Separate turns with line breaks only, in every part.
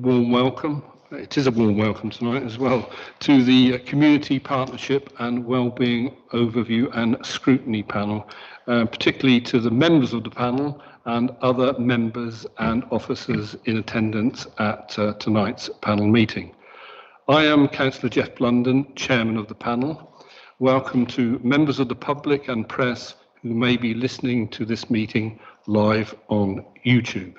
Warm welcome. It is a warm welcome tonight as well to the Community Partnership and Wellbeing Overview and Scrutiny panel, particularly to the members of the panel and other members and officers in attendance at tonight's panel meeting. I am Councillor Jeff Blunden, Chairman of the panel. Welcome to members of the public and press who may be listening to this meeting live on YouTube.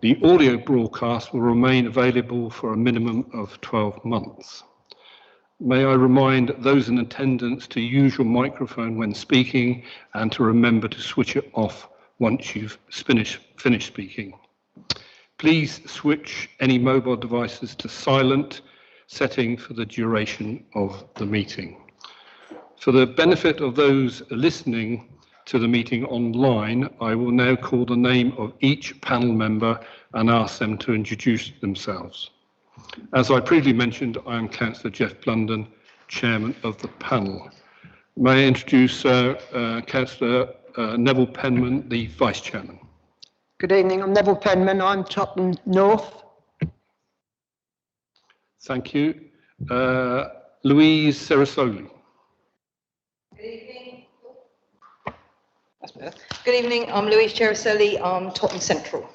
The audio broadcast will remain available for a minimum of 12 months. May I remind those in attendance to use your microphone when speaking and to remember to switch it off once you've finished speaking. Please switch any mobile devices to silent setting for the duration of the meeting. For the benefit of those listening to the meeting online, I will now call the name of each panel member and ask them to introduce themselves. As I previously mentioned, I am Councillor Jeff Blunden, Chairman of the panel. May I introduce Councillor Neville Penman, the Vice Chairman.
Good evening, I'm Neville Penman, I'm Tottenham North.
Thank you. Louise Cerasoli.
Good evening. That's better. Good evening, I'm Louise Cerasoli, I'm Tottenham Central.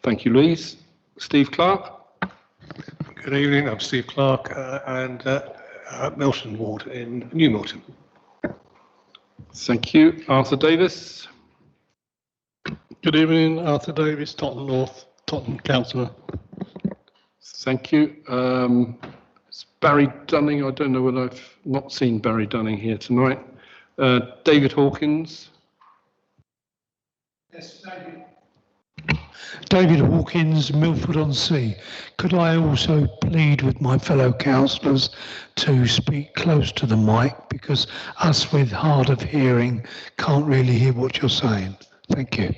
Thank you, Louise. Steve Clark.
Good evening, I'm Steve Clark and Milton Ward in New Milton.
Thank you. Arthur Davis.
Good evening, Arthur Davis, Tottenham North, Tottenham Councillor.
Thank you. It's Barry Dunning. I don't know whether I've not seen Barry Dunning here tonight. David Hawkins.
Yes, David. David Hawkins, Milford-on-Sea. Could I also plead with my fellow councillors to speak close to the mic, because us with hard of hearing can't really hear what you're saying. Thank you.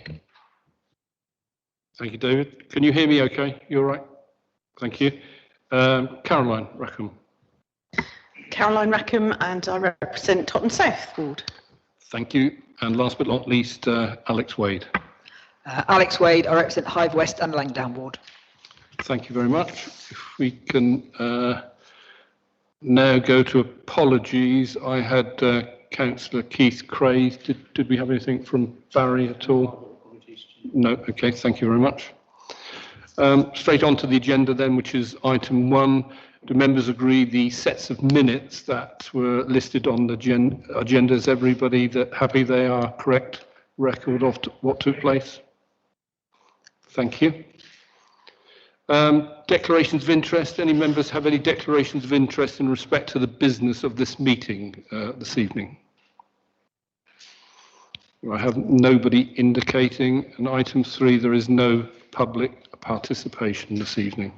Thank you, David. Can you hear me okay? You all right? Thank you. Caroline Rackham.
Caroline Rackham, and I represent Tottenham South Ward.
Thank you. And last but not least, Alex Wade.
Alex Wade, I represent Hive West and Langdown Ward.
Thank you very much. If we can now go to apologies. I had Councillor Keith Craig. Did we have anything from Barry at all? No. Okay. Thank you very much. Straight on to the agenda then, which is item 1. Do members agree the sets of minutes that were listed on the agenda? Is everybody happy they are correct record of what took place? Thank you. Declarations of interest. Any members have any declarations of interest in respect to the business of this meeting this evening? I have nobody indicating. And item 3, there is no public participation this evening.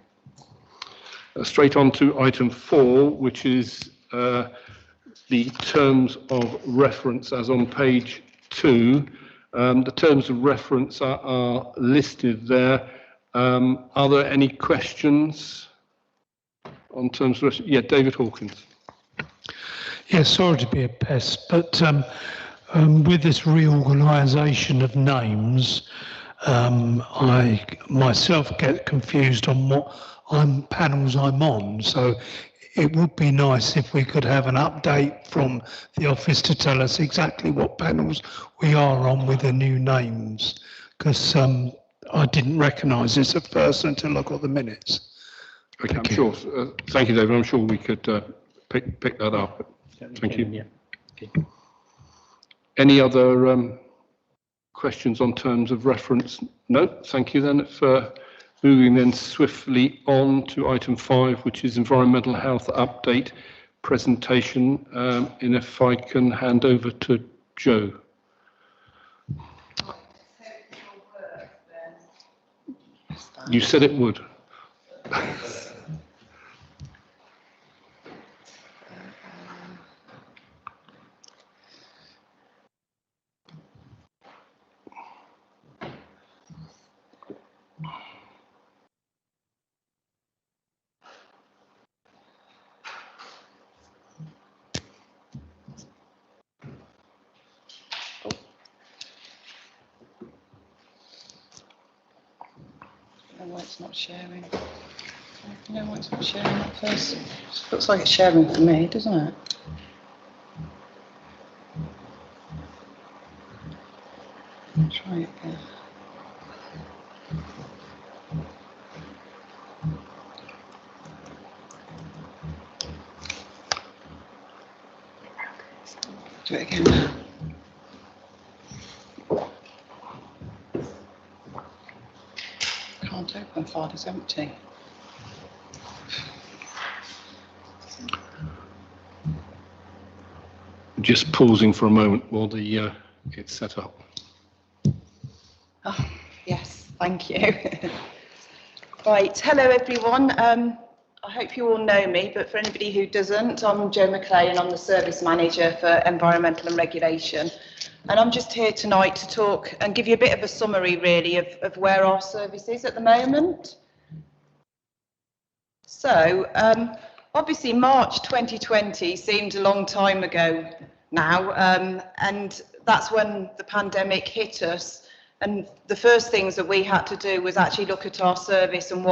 Straight on to item 4, which is the terms of reference as on page 2. The terms of reference are listed there. Are there any questions on terms of? Yeah, David Hawkins.
Yes, sorry to be a pest, but with this reorganisation of names, I myself get confused on what panels I'm on. So it would be nice if we could have an update from the office to tell us exactly what panels we are on with the new names, because I didn't recognise this at first until I got the minutes.
Okay, I'm sure. Thank you, David. I'm sure we could pick that up. Thank you.
Yeah. Okay.
Any other questions on terms of reference? No. Thank you. Then, if moving then swiftly on to item 5, which is environmental health update presentation. And if I can hand over to Joe. You said it would.
why it's not sharing. You know why it's not sharing at first? It looks like it's sharing for me, doesn't it? Try it again. Do it again now. Can't open, file is empty.
Just pausing for a moment while the it's set up.
Oh, yes, thank you. Right, hello everyone. I hope you all know me, but for anybody who doesn't, I'm Jo McClay and I'm the Service Manager for Environmental and Regulation. And I'm just here tonight to talk and give you a bit of a summary really of where our service is at the moment. So, obviously March 2020 seemed a long time ago now, and that's when the pandemic hit us. And the first things that we had to do was actually look at our service and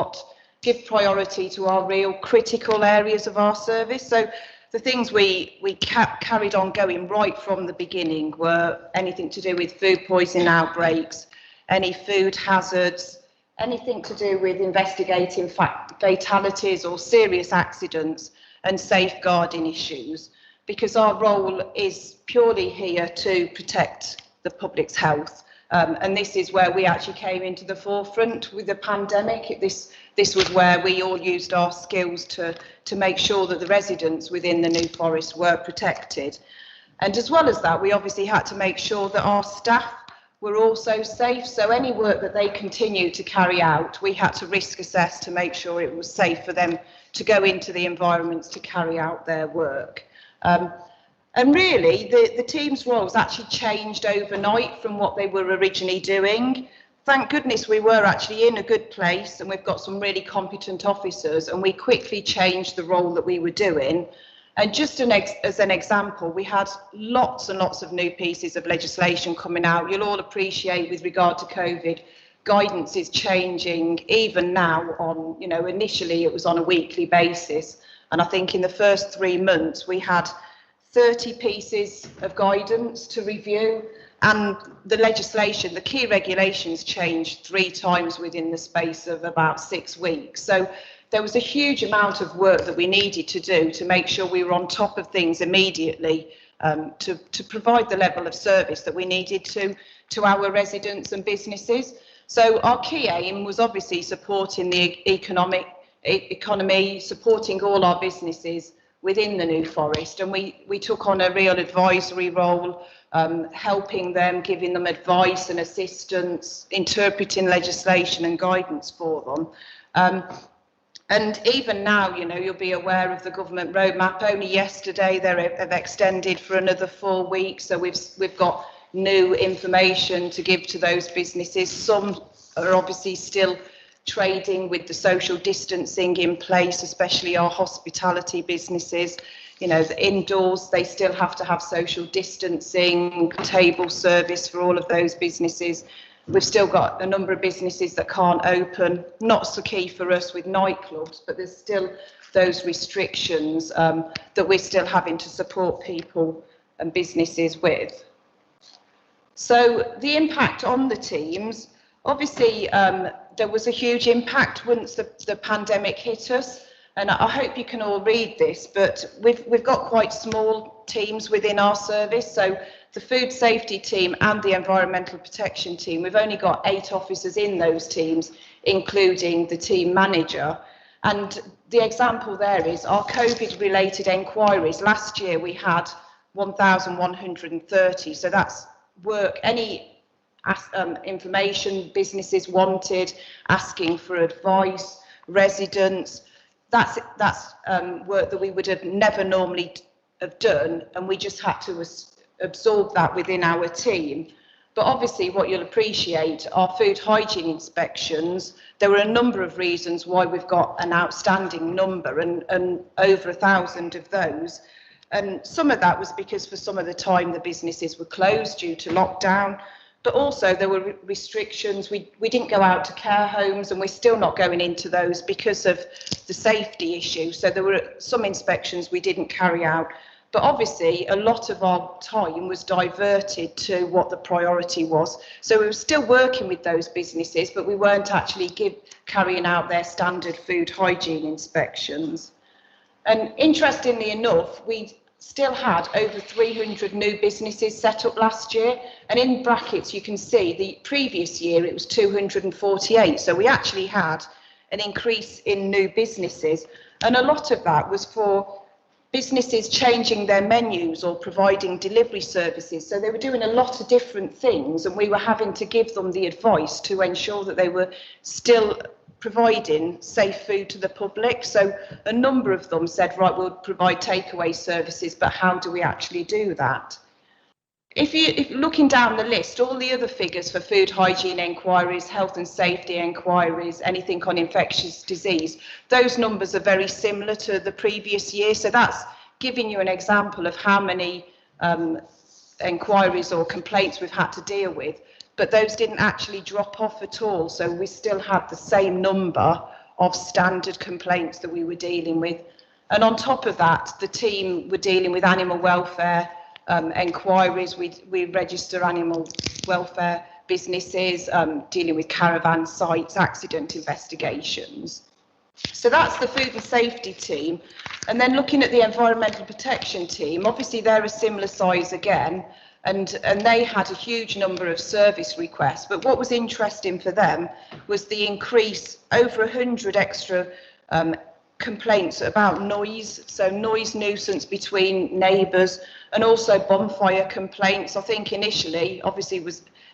give priority to our real critical areas of our service. So the things we carried on going right from the beginning were anything to do with food poisoning outbreaks, any food hazards, anything to do with investigating fatalities or serious accidents and safeguarding issues, because our role is purely here to protect the public's health. And this is where we actually came into the forefront with the pandemic. This was where we all used our skills to make sure that the residents within the New Forest were protected. And as well as that, we obviously had to make sure that our staff were also safe. So any work that they continued to carry out, we had to risk assess to make sure it was safe for them to go into the environments to carry out their work. And really, the team's roles actually changed overnight from what they were originally doing. Thank goodness we were actually in a good place and we've got some really competent officers, and we quickly changed the role that we were doing. And just as an example, we had lots and lots of new pieces of legislation coming out. You'll all appreciate with regard to COVID, guidance is changing even now on, initially it was on a weekly basis. And I think in the first 3 months we had 30 pieces of guidance to review, and the legislation, the key regulations changed 3 times within the space of about 6 weeks. So there was a huge amount of work that we needed to do to make sure we were on top of things immediately to provide the level of service that we needed to our residents and businesses. So our key aim was obviously supporting the economy, supporting all our businesses within the New Forest, and we took on a real advisory role, helping them, giving them advice and assistance, interpreting legislation and guidance for them. And even now, you'll be aware of the government roadmap. Only yesterday they have extended for another 4 weeks, so we've got new information to give to those businesses. Some are obviously still trading with the social distancing in place, especially our hospitality businesses. The indoors, they still have to have social distancing, table service for all of those businesses. We've still got a number of businesses that can't open, not so key for us with nightclubs, but there's still those restrictions that we're still having to support people and businesses with. So the impact on the teams, obviously, there was a huge impact once the pandemic hit us, and I hope you can all read this, but we've got quite small teams within our service. So the food safety team and the environmental protection team, we've only got 8 officers in those teams, including the team manager. And the example there is our COVID-related enquiries. Last year we had 1,130, so that's work, any information businesses wanted, asking for advice, residents. That's work that we would have never normally have done, and we just had to absorb that within our team. But obviously what you'll appreciate are food hygiene inspections. There were a number of reasons why we've got an outstanding number and over 1,000 of those. And some of that was because for some of the time the businesses were closed due to lockdown. But also there were restrictions. We didn't go out to care homes, and we're still not going into those because of the safety issue. So there were some inspections we didn't carry out. But obviously a lot of our time was diverted to what the priority was. So we were still working with those businesses, but we weren't actually carrying out their standard food hygiene inspections. And interestingly enough, we still had over 300 new businesses set up last year, and in brackets you can see the previous year it was 248, so we actually had an increase in new businesses, and a lot of that was for businesses changing their menus or providing delivery services. So they were doing a lot of different things, and we were having to give them the advice to ensure that they were still providing safe food to the public. So a number of them said, right, we'll provide takeaway services, but how do we actually do that? If looking down the list, all the other figures for food hygiene enquiries, health and safety enquiries, anything on infectious disease, those numbers are very similar to the previous year. So that's giving you an example of how many enquiries or complaints we've had to deal with. But those didn't actually drop off at all. So we still had the same number of standard complaints that we were dealing with. And on top of that, the team were dealing with animal welfare enquiries. We register animal welfare businesses, dealing with caravan sites, accident investigations. So that's the food and safety team. And then looking at the environmental protection team, obviously they're a similar size again. And they had a huge number of service requests, but what was interesting for them was the increase, over 100 extra complaints about noise, so noise nuisance between neighbours, and also bonfire complaints. I think initially, obviously,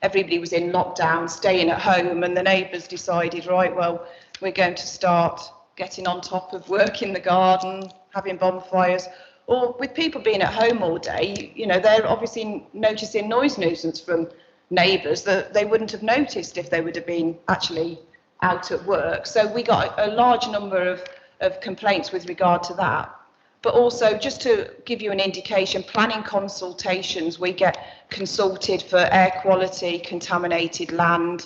everybody was in lockdown, staying at home, and the neighbours decided, right, well, we're going to start getting on top of work in the garden, having bonfires. Or with people being at home all day, you know, they're obviously noticing noise nuisance from neighbours that they wouldn't have noticed if they would have been actually out at work. So we got a large number of complaints with regard to that. But also, just to give you an indication, planning consultations, we get consulted for air quality, contaminated land,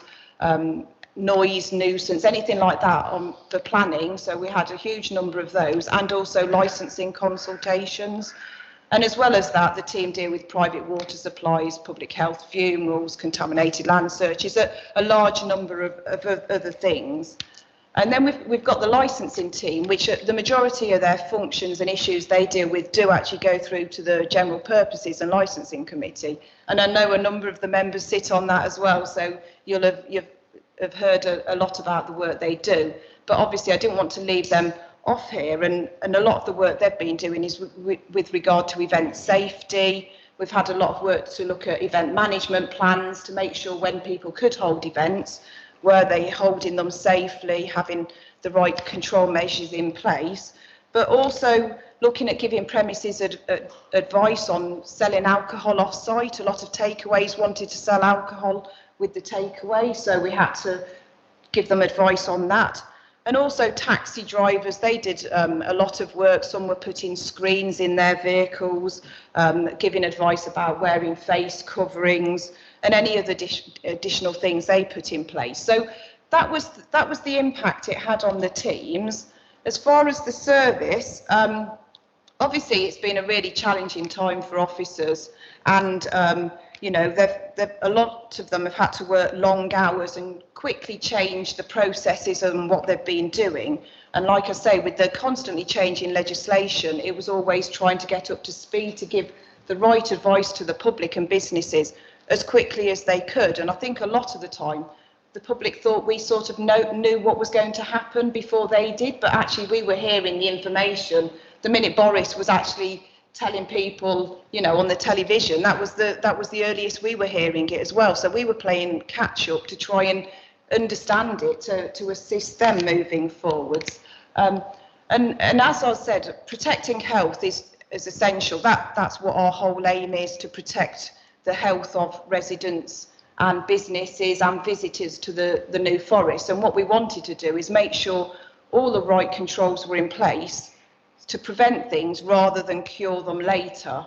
noise nuisance, anything like that on the planning. So we had a huge number of those, and also licensing consultations. And as well as that, the team deal with private water supplies, public health, funerals, contaminated land searches, a large number of other things. And then we've got the licensing team, which the majority of their functions and issues they deal with do actually go through to the general purposes and licensing committee. And I know a number of the members sit on that as well, so you've heard a lot about the work they do. But obviously I didn't want to leave them off here, and a lot of the work they've been doing is with regard to event safety. We've had a lot of work to look at event management plans to make sure when people could hold events, were they holding them safely, having the right control measures in place, but also looking at giving premises advice on selling alcohol off-site. A lot of takeaways wanted to sell alcohol with the takeaway, so we had to give them advice on that. And also taxi drivers, they did a lot of work. Some were putting screens in their vehicles, giving advice about wearing face coverings and any other additional things they put in place. So that was the impact it had on the teams. As far as the service, obviously it's been a really challenging time for officers, and you know, a lot of them have had to work long hours and quickly change the processes and what they've been doing. And like I say, with the constantly changing legislation, it was always trying to get up to speed to give the right advice to the public and businesses as quickly as they could. And I think a lot of the time, the public thought we sort of knew what was going to happen before they did, but actually we were hearing the information the minute Boris was actually telling people, you know, on the television. That was the earliest we were hearing it as well. So we were playing catch up to try and understand it, to assist them moving forwards. And as I said, protecting health is essential. That's what our whole aim is, to protect the health of residents and businesses and visitors to the New Forest. And what we wanted to do is make sure all the right controls were in place to prevent things rather than cure them later.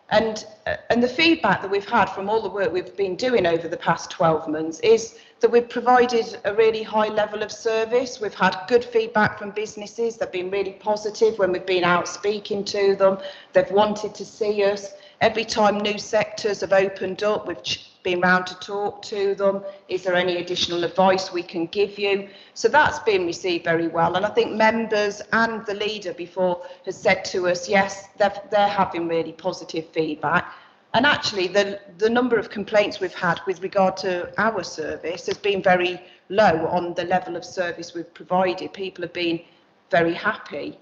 And the feedback that we've had from all the work we've been doing over the past 12 months is that we've provided a really high level of service. We've had good feedback from businesses. They've been really positive when we've been out speaking to them. They've wanted to see us. Every time new sectors have opened up, we've been round to talk to them. Is there any additional advice we can give you? So that's been received very well. And I think members and the leader before has said to us, yes, they're having really positive feedback. And actually, the number of complaints we've had with regard to our service has been very low on the level of service we've provided. People have been very happy.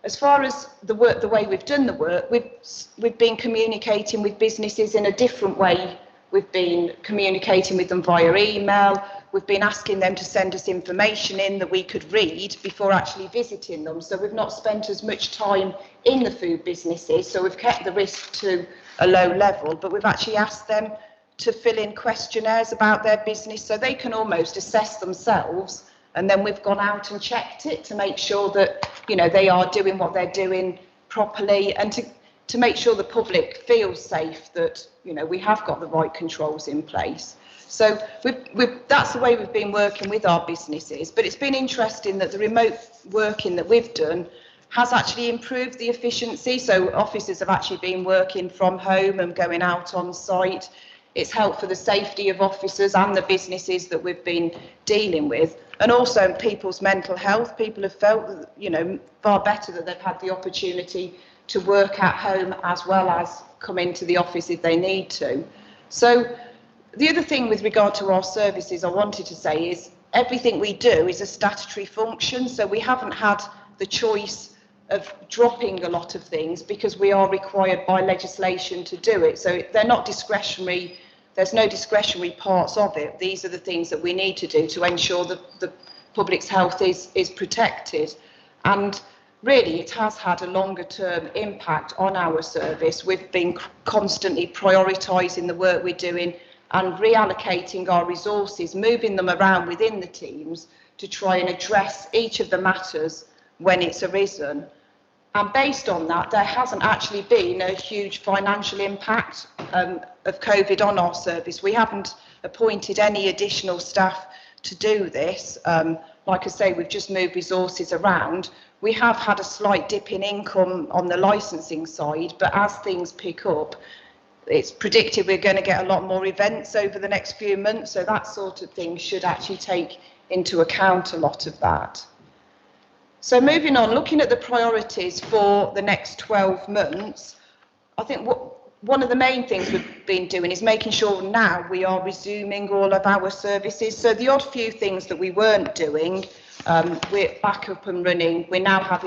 As far as the way we've done the work, we've been communicating with businesses in a different way. We've been communicating with them via email. We've been asking them to send us information in that we could read before actually visiting them. So we've not spent as much time in the food businesses. So we've kept the risk to a low level, but we've actually asked them to fill in questionnaires about their business so they can almost assess themselves. And then we've gone out and checked it to make sure that, you know, they are doing what they're doing properly, and to make sure the public feels safe that, you know, we have got the right controls in place. So that's the way we've been working with our businesses. But it's been interesting that the remote working that we've done has actually improved the efficiency. So officers have actually been working from home and going out on site. It's helped for the safety of officers and the businesses that we've been dealing with. And also people's mental health. People have felt, you know, far better that they've had the opportunity to work at home as well as come into the office if they need to. So the other thing with regard to our services I wanted to say is everything we do is a statutory function. So we haven't had the choice of dropping a lot of things because we are required by legislation to do it. So they're not discretionary. There's no discretionary parts of it. These are the things that we need to do to ensure that the public's health is protected. And really, it has had a longer term impact on our service. We've been constantly prioritising the work we're doing and reallocating our resources, moving them around within the teams to try and address each of the matters when it's arisen. And based on that, there hasn't actually been a huge financial impact of COVID on our service. We haven't appointed any additional staff to do this. Like I say, we've just moved resources around. We have had a slight dip in income on the licensing side, but as things pick up, it's predicted we're going to get a lot more events over the next few months. So that sort of thing should actually take into account a lot of that. So moving on, looking at the priorities for the next 12 months, I think one of the main things we've been doing is making sure now we are resuming all of our services. So the odd few things that we weren't doing, we're back up and running. We're now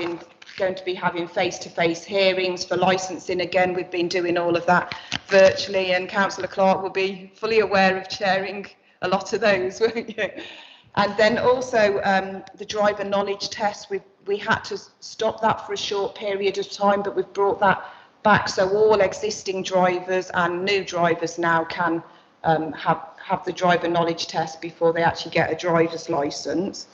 going to be having face-to-face hearings for licensing again. We've been doing all of that virtually, and Councillor Clark will be fully aware of chairing a lot of those, won't you? And then also the driver knowledge test, we had to stop that for a short period of time, but we've brought that back so all existing drivers and new drivers now can have the driver knowledge test before they actually get a driver's licence.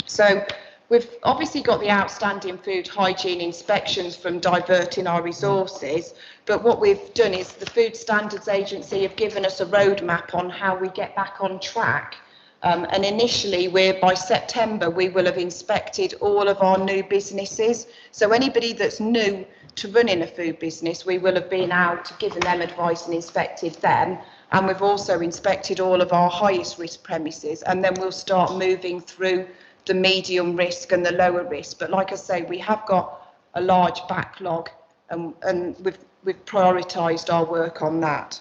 So we've obviously got the outstanding food hygiene inspections from diverting our resources, but what we've done is the Food Standards Agency have given us a roadmap on how we get back on track. And initially, by September, we will have inspected all of our new businesses. So anybody that's new to running a food business, we will have been out, given them advice and inspected them. And we've also inspected all of our highest risk premises. And then we'll start moving through the medium risk and the lower risk. But like I say, we have got a large backlog, and we've prioritised our work on that.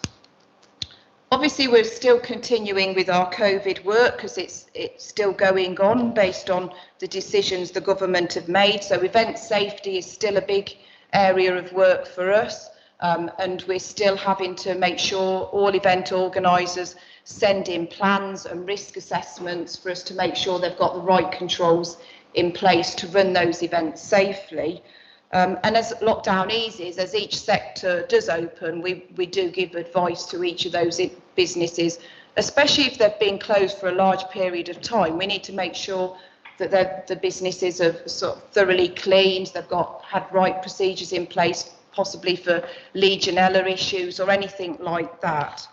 Obviously, we're still continuing with our COVID work because it's still going on based on the decisions the government have made. So event safety is still a big area of work for us, and we're still having to make sure all event organisers send in plans and risk assessments for us to make sure they've got the right controls in place to run those events safely. And as lockdown eases, as each sector does open, we do give advice to each of those businesses, especially if they've been closed for a large period of time. We need to make sure that the businesses are sort of thoroughly cleaned, they've had right procedures in place possibly for Legionella issues or anything like that.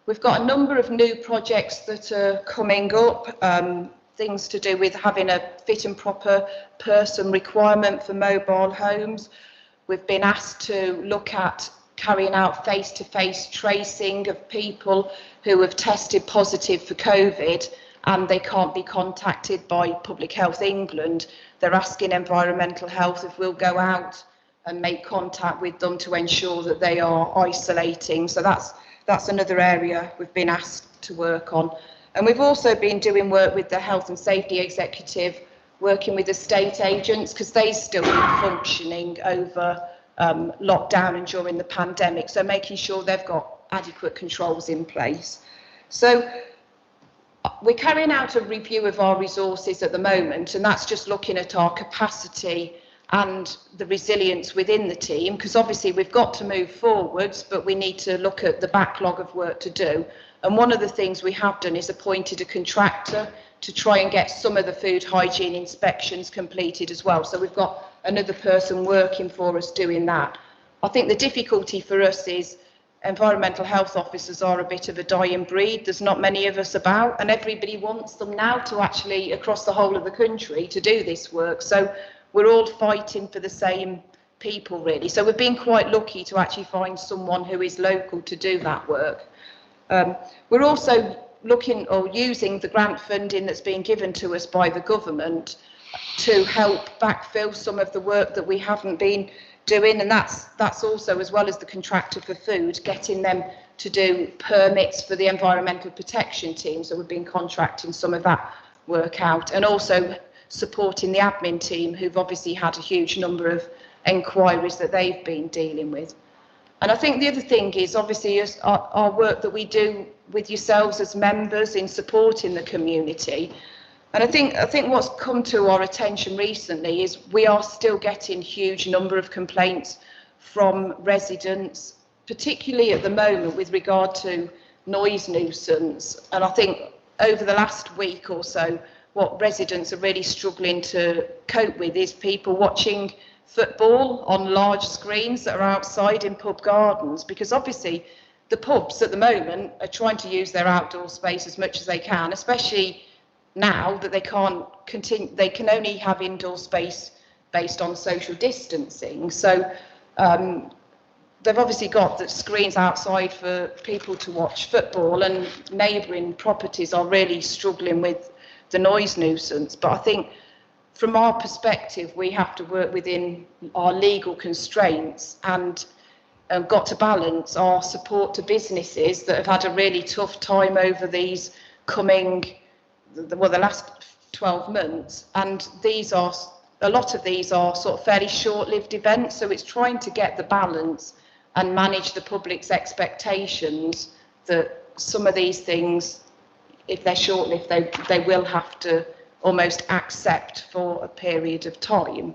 We've got a number of new projects that are coming up, things to do with having a fit and proper person requirement for mobile homes. We've been asked to look at carrying out face-to-face tracing of people who have tested positive for COVID and they can't be contacted by Public Health England. They're asking Environmental Health if we'll go out and make contact with them to ensure that they are isolating. So that's another area we've been asked to work on. And we've also been doing work with the Health and Safety Executive, working with estate agents, because they've still been functioning over lockdown and during the pandemic, so making sure they've got adequate controls in place. So we're carrying out a review of our resources at the moment, and that's just looking at our capacity and the resilience within the team, because obviously we've got to move forwards, but we need to look at the backlog of work to do. And one of the things we have done is appointed a contractor to try and get some of the food hygiene inspections completed as well. So we've got another person working for us doing that. I think the difficulty for us is environmental health officers are a bit of a dying breed. There's not many of us about, and everybody wants them now to actually, across the whole of the country, to do this work. So we're all fighting for the same people, really. So we've been quite lucky to actually find someone who is local to do that work. We're also looking or using the grant funding that's been given to us by the government to help backfill some of the work that we haven't been doing, and that's also, as well as the contractor for food, getting them to do permits for the environmental protection team. So we've been contracting some of that work out, and also supporting the admin team, who've obviously had a huge number of enquiries that they've been dealing with. And I think the other thing is obviously our work that we do with yourselves as members in supporting the community. And I think what's come to our attention recently is we are still getting huge number of complaints from residents, particularly at the moment with regard to noise nuisance. And I think over the last week or so, what residents are really struggling to cope with is people watching football on large screens that are outside in pub gardens, because obviously the pubs at the moment are trying to use their outdoor space as much as they can, especially now that they can't continue, they can only have indoor space based on social distancing. So they've obviously got the screens outside for people to watch football, and neighbouring properties are really struggling with the noise nuisance. But I think from our perspective, we have to work within our legal constraints and got to balance our support to businesses that have had a really tough time over these the last 12 months. And a lot of these are sort of fairly short-lived events. So it's trying to get the balance and manage the public's expectations that some of these things, if they're short-lived, they will have to almost accept for a period of time.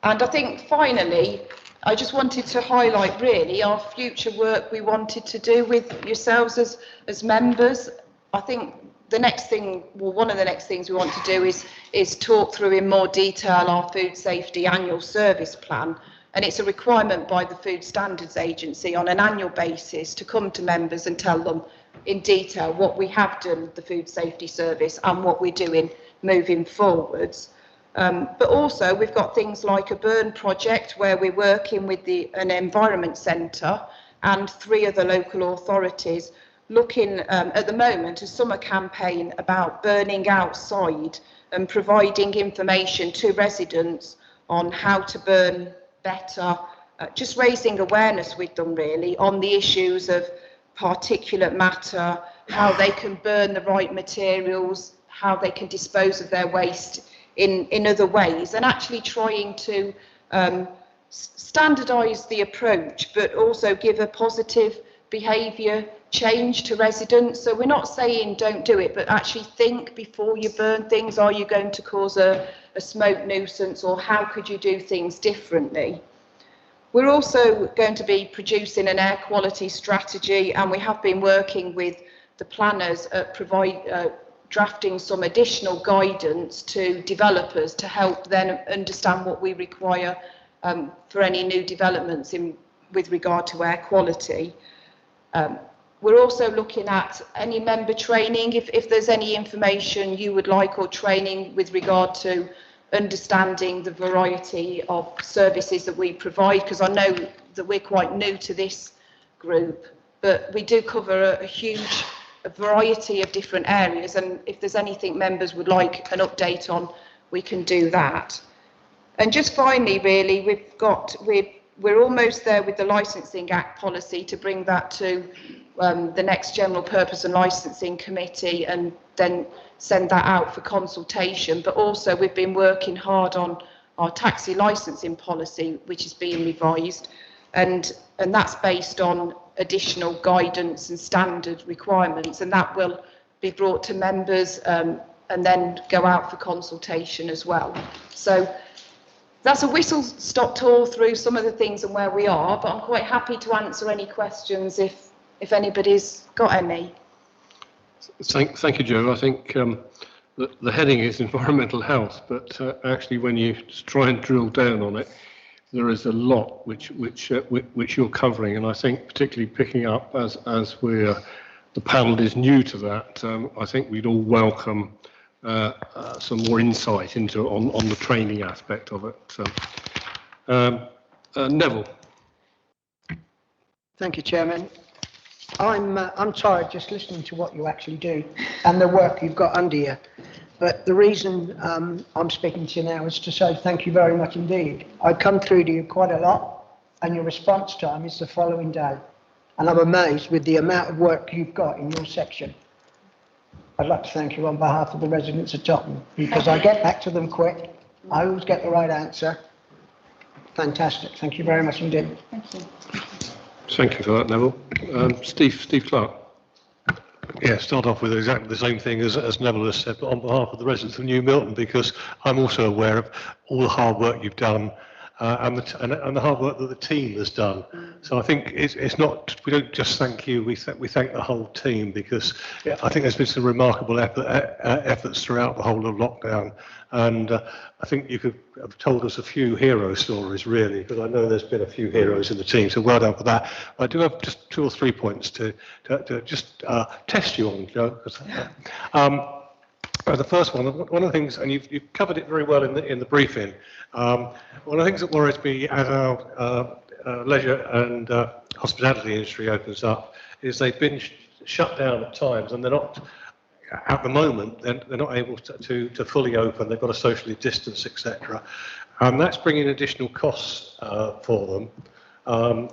And I think finally, I just wanted to highlight really our future work we wanted to do with yourselves as members. I think the next thing, well, one of the next things we want to do is talk through in more detail our food safety annual service plan. And it's a requirement by the Food Standards Agency on an annual basis to come to members and tell them in detail what we have done with the food safety service and what we're doing moving forwards. But also we've got things like a burn project where we're working with an environment centre and 3 other local authorities looking at the moment a summer campaign about burning outside and providing information to residents on how to burn better, just raising awareness with them really on the issues of particulate matter, how they can burn the right materials, how they can dispose of their waste in other ways, and actually trying to standardise the approach, but also give a positive behaviour change to residents. So we're not saying don't do it, but actually think before you burn things. Are you going to cause a smoke nuisance, or how could you do things differently? We're also going to be producing an air quality strategy, and we have been working with the planners at drafting some additional guidance to developers to help them understand what we require for any new developments with regard to air quality. We're also looking at any member training, if there's any information you would like or training with regard to understanding the variety of services that we provide, because I know that we're quite new to this group, but we do cover a variety of different areas, and if there's anything members would like an update on, we can do that. And just finally, really, we're almost there with the Licensing Act policy to bring that to the next General Purpose and Licensing Committee and then send that out for consultation. But also we've been working hard on our taxi licensing policy, which is being revised, and that's based on additional guidance and standard requirements, and that will be brought to members and then go out for consultation as well. So that's a whistle-stop tour through some of the things and where we are, but I'm quite happy to answer any questions if anybody's got any.
Thank you, Jo. I think the heading is environmental health, but actually when you try and drill down on it, there is a lot which you're covering, and I think particularly picking up as the panel is new to that, I think we'd all welcome some more insight into on the training aspect of it. Neville.
Thank you, Chairman. I'm tired just listening to what you actually do and the work you've got under you. But the reason I'm speaking to you now is to say thank you very much indeed. I come through to you quite a lot, and your response time is the following day. And I'm amazed with the amount of work you've got in your section. I'd like to thank you on behalf of the residents of Tottenham, because I get back to them quick. I always get the right answer. Fantastic. Thank you very much indeed.
Thank you.
Thank you for that, Neville. Steve Clark.
Yeah, start off with exactly the same thing as Neville has said, but on behalf of the residents of New Milton, because I'm also aware of all the hard work you've done and the hard work that the team has done. So I think it's not, we don't just thank you, we thank the whole team, because I think there's been some remarkable efforts throughout the whole of lockdown. And I think you could have told us a few hero stories, really, because I know there's been a few heroes in the team, so well done for that. I do have just 2 or 3 points to just test you on, Joe. The first one of the things, and you've covered it very well in the briefing, one of the things that worries me as our leisure and hospitality industry opens up is they've been shut down at times, and they're not, at the moment, they're not able to fully open. They've got to socially distance, etc. And that's bringing additional costs for them.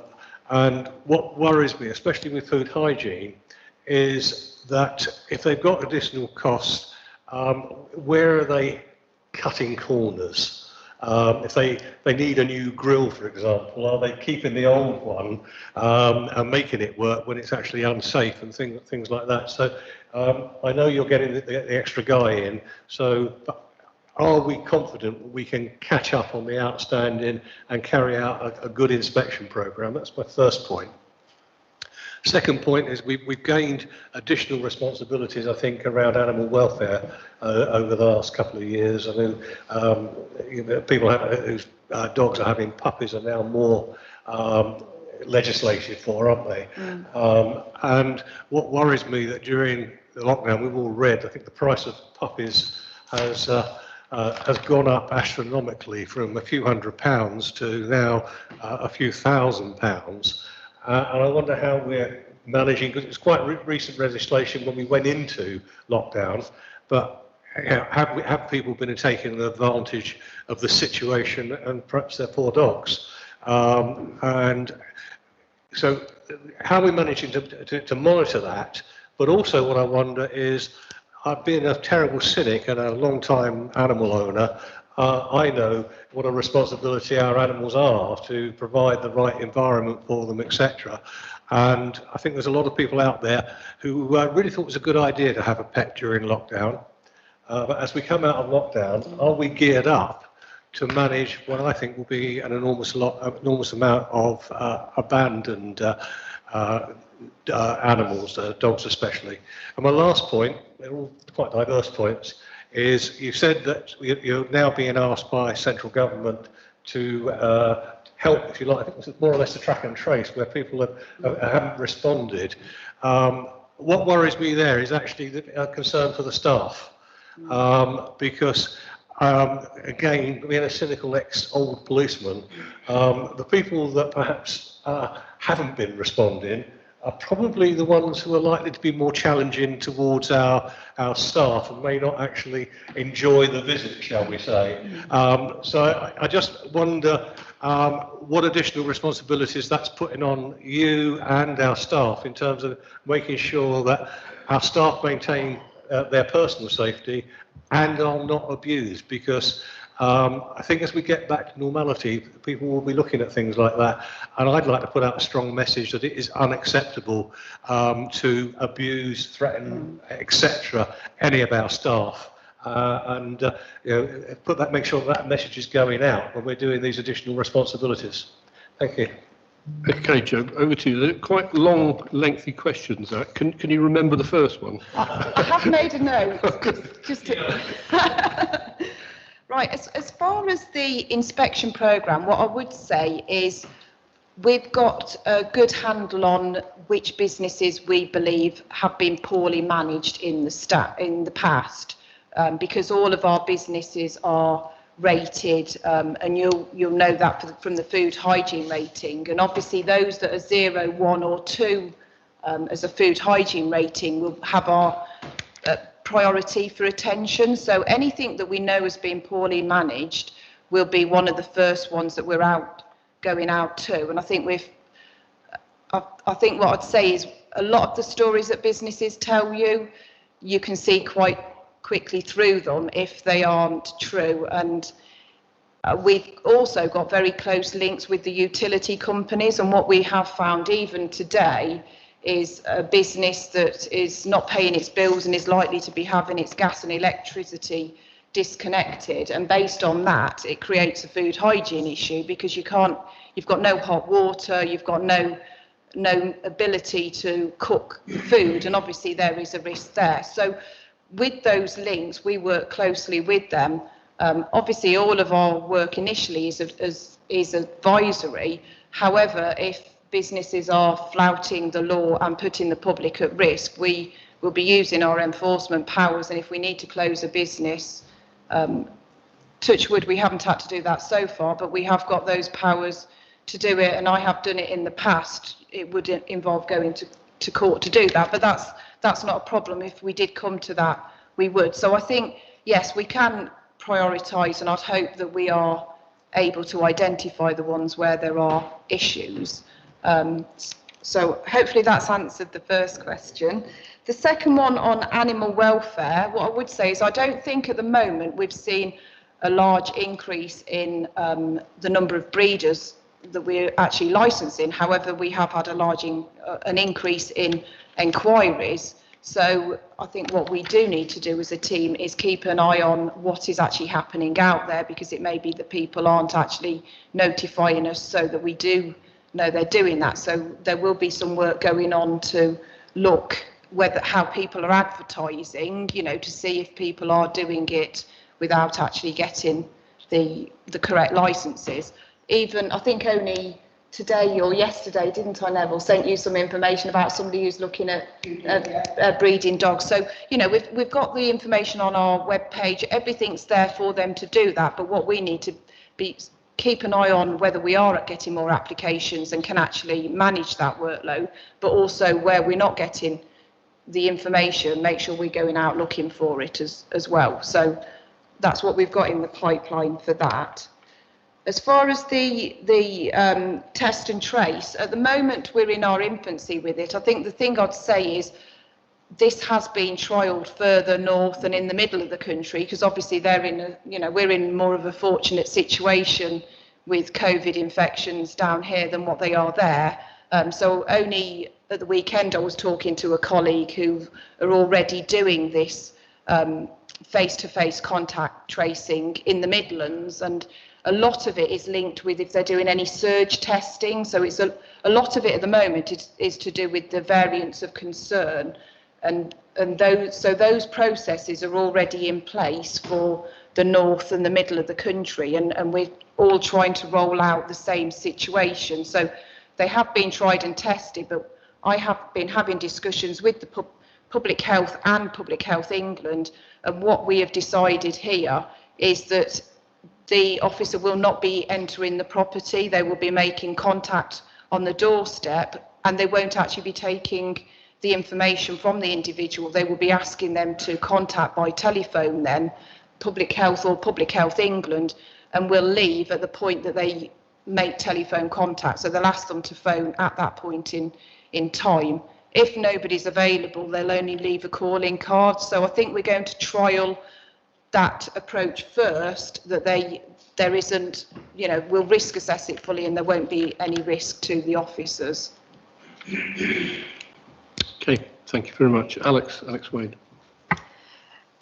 And what worries me, especially with food hygiene, is that if they've got additional costs, where are they cutting corners? If they need a new grill, for example, are they keeping the old one and making it work when it's actually unsafe and things like that? So I know you're getting the extra guy in, so are we confident that we can catch up on the outstanding and carry out a good inspection programme? That's my first point. Second point is we've gained additional responsibilities, I think, around animal welfare over the last couple of years. I mean, people whose dogs are having puppies are now more legislated for, aren't they? And what worries me that during the lockdown, we've all read, I think the price of puppies has gone up astronomically from a few £100s to now a few £1,000s. And I wonder how we're managing, because it's quite recent legislation when we went into lockdown, but have people been taking advantage of the situation and perhaps their poor dogs? And so how are we managing to monitor that? But also what I wonder is, I've been a terrible cynic and a long-time animal owner. I know what a responsibility our animals are to provide the right environment for them, etc. And I think there's a lot of people out there who really thought it was a good idea to have a pet during lockdown. But as we come out of lockdown, are we geared up to manage what I think will be an enormous amount of abandoned animals, dogs especially? And my last point, they're all quite diverse points, is you said that you're now being asked by central government to help, if you like. I think this is more or less a track and trace where people haven't responded. What worries me there is actually the concern for the staff, because again, being a cynical ex-old policeman, the people that perhaps haven't been responding are probably the ones who are likely to be more challenging towards our staff and may not actually enjoy the visit, shall we say. So I just wonder what additional responsibilities that's putting on you and our staff in terms of making sure that our staff maintain their personal safety and are not abused, because I think as we get back to normality, people will be looking at things like that, and I'd like to put out a strong message that it is unacceptable to abuse, threaten, etc. any of our staff, and make sure that message is going out when we're doing these additional responsibilities. Thank you.
Okay, Joe, over to you. They're quite long, lengthy questions. Can you remember the first one?
I have made a note. Just to Right, as far as the inspection programme, what I would say is we've got a good handle on which businesses we believe have been poorly managed in the past, because all of our businesses are rated, and you'll know that from the food hygiene rating, and obviously those that are 0, 1 or 2 as a food hygiene rating will have our priority for attention. So anything that we know has been poorly managed will be one of the first ones that we're going out to. And I think I think what I'd say is a lot of the stories that businesses tell you, you can see quite quickly through them if they aren't true. And we've also got very close links with the utility companies, and what we have found even today is a business that is not paying its bills and is likely to be having its gas and electricity disconnected, and based on that it creates a food hygiene issue, because you've got no hot water, you've got no ability to cook food, and obviously there is a risk there. So with those links, we work closely with them. Obviously all of our work initially is advisory. However, if businesses are flouting the law and putting the public at risk, we will be using our enforcement powers, and if we need to close a business, touch wood, we haven't had to do that so far, but we have got those powers to do it, and I have done it in the past. It would involve going to court to do that, but that's not a problem. If we did come to that, we would. So I think, yes, we can prioritise, and I'd hope that we are able to identify the ones where there are issues. So hopefully that's answered the first question. The second one on animal welfare, what I would say is I don't think at the moment we've seen a large increase in the number of breeders that we're actually licensing. However, we have had an increase in enquiries. So I think what we do need to do as a team is keep an eye on what is actually happening out there, because it may be that people aren't actually notifying us so that we do know they're doing that. So there will be some work going on to look how people are advertising, to see if people are doing it without actually getting the correct licenses. Even, I think only today or yesterday, didn't I, Neville, sent you some information about somebody who's looking at breeding dogs. So, we've got the information on our webpage. Everything's there for them to do that. But what we need to keep an eye on whether we are getting more applications and can actually manage that workload, but also where we're not getting the information, make sure we're going out looking for it as well. So that's what we've got in the pipeline for that. As far as the test and trace, at the moment we're in our infancy with it. I think the thing I'd say is this has been trialled further north and in the middle of the country, because obviously we're in more of a fortunate situation with COVID infections down here than what they are there. So only at the weekend I was talking to a colleague who are already doing this face-to-face contact tracing in the Midlands, and a lot of it is linked with if they're doing any surge testing. So it's a lot of it at the moment is to do with the variants of concern, and those processes are already in place for the north and the middle of the country, and we're all trying to roll out the same situation. So they have been tried and tested, but I have been having discussions with the Public Health and Public Health England, and what we have decided here is that the officer will not be entering the property. They will be making contact on the doorstep, and they won't actually be taking the information from the individual. They will be asking them to contact by telephone then, Public Health or Public Health England, and will leave at the point that they make telephone contact. So they'll ask them to phone at that point in time. If nobody's available, they'll only leave a calling card. So I think we're going to trial that approach first, that there isn't, we'll risk assess it fully and there won't be any risk to the officers.
Okay, thank you very much. Alex Wade.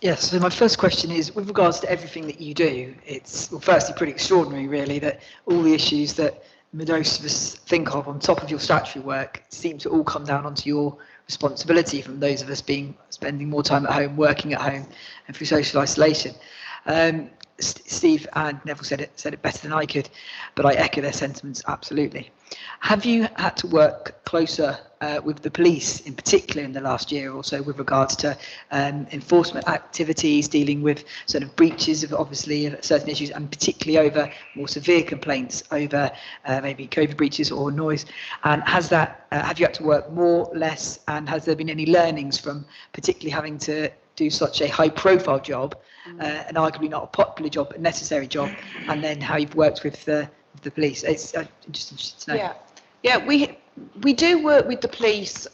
Yes, so my first question is, with regards to everything that you do, it's, well, firstly pretty extraordinary really that all the issues that most of us think of on top of your statutory work seem to all come down onto your responsibility, from those of us spending more time at home, working at home and through social isolation. Steve and Neville said it better than I could, but I echo their sentiments absolutely. Have you had to work closer with the police, in particular in the last year or so, with regards to enforcement activities, dealing with sort of breaches of obviously certain issues, and particularly over more severe complaints over maybe COVID breaches or noise? And has that have you had to work more, less, and has there been any learnings from particularly having to do such a high-profile job, and arguably not a popular job, but a necessary job, and then how you've worked with the police? It's just interested to know.
Yeah, we do work with the police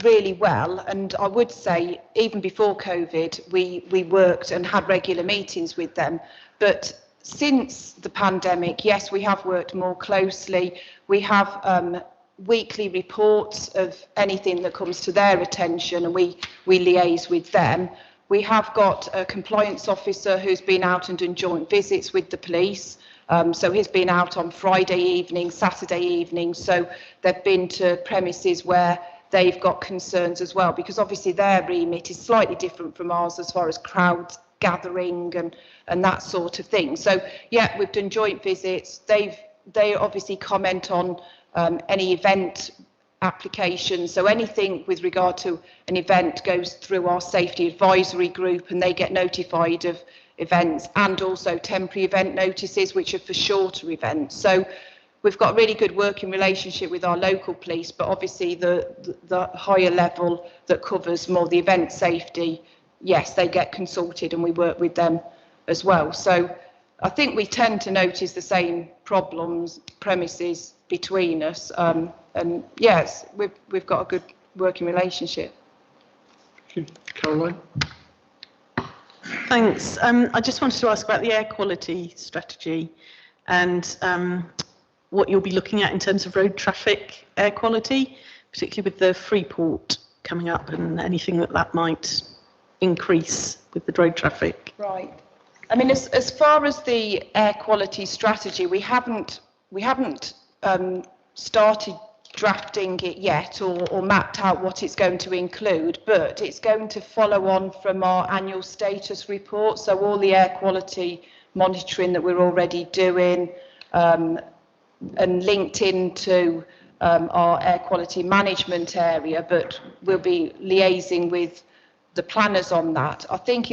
really well, and I would say even before COVID, we worked and had regular meetings with them. But since the pandemic, yes, we have worked more closely. We have weekly reports of anything that comes to their attention, and we liaise with them. We have got a compliance officer who's been out and done joint visits with the police. So he's been out on Friday evening, Saturday evening. So they've been to premises where they've got concerns as well, because obviously their remit is slightly different from ours as far as crowd gathering and that sort of thing. So yeah, we've done joint visits. They obviously comment on any event applications. So anything with regard to an event goes through our safety advisory group, and they get notified of events, and also temporary event notices, which are for shorter events. So we've got a really good working relationship with our local police, but obviously the higher level that covers more the event safety, yes, they get consulted and we work with them as well. So I think we tend to notice the same problems, premises between us, and yes, we've got a good working relationship.
Thank you. Caroline?
Thanks. I just wanted to ask about the air quality strategy and what you'll be looking at in terms of road traffic air quality, particularly with the Freeport coming up and anything that might increase with the road traffic.
Right. I mean, as far as the air quality strategy, we haven't started drafting it yet or mapped out what it's going to include, but it's going to follow on from our annual status report. So all the air quality monitoring that we're already doing, and linked into our air quality management area, but we'll be liaising with the planners on that. I think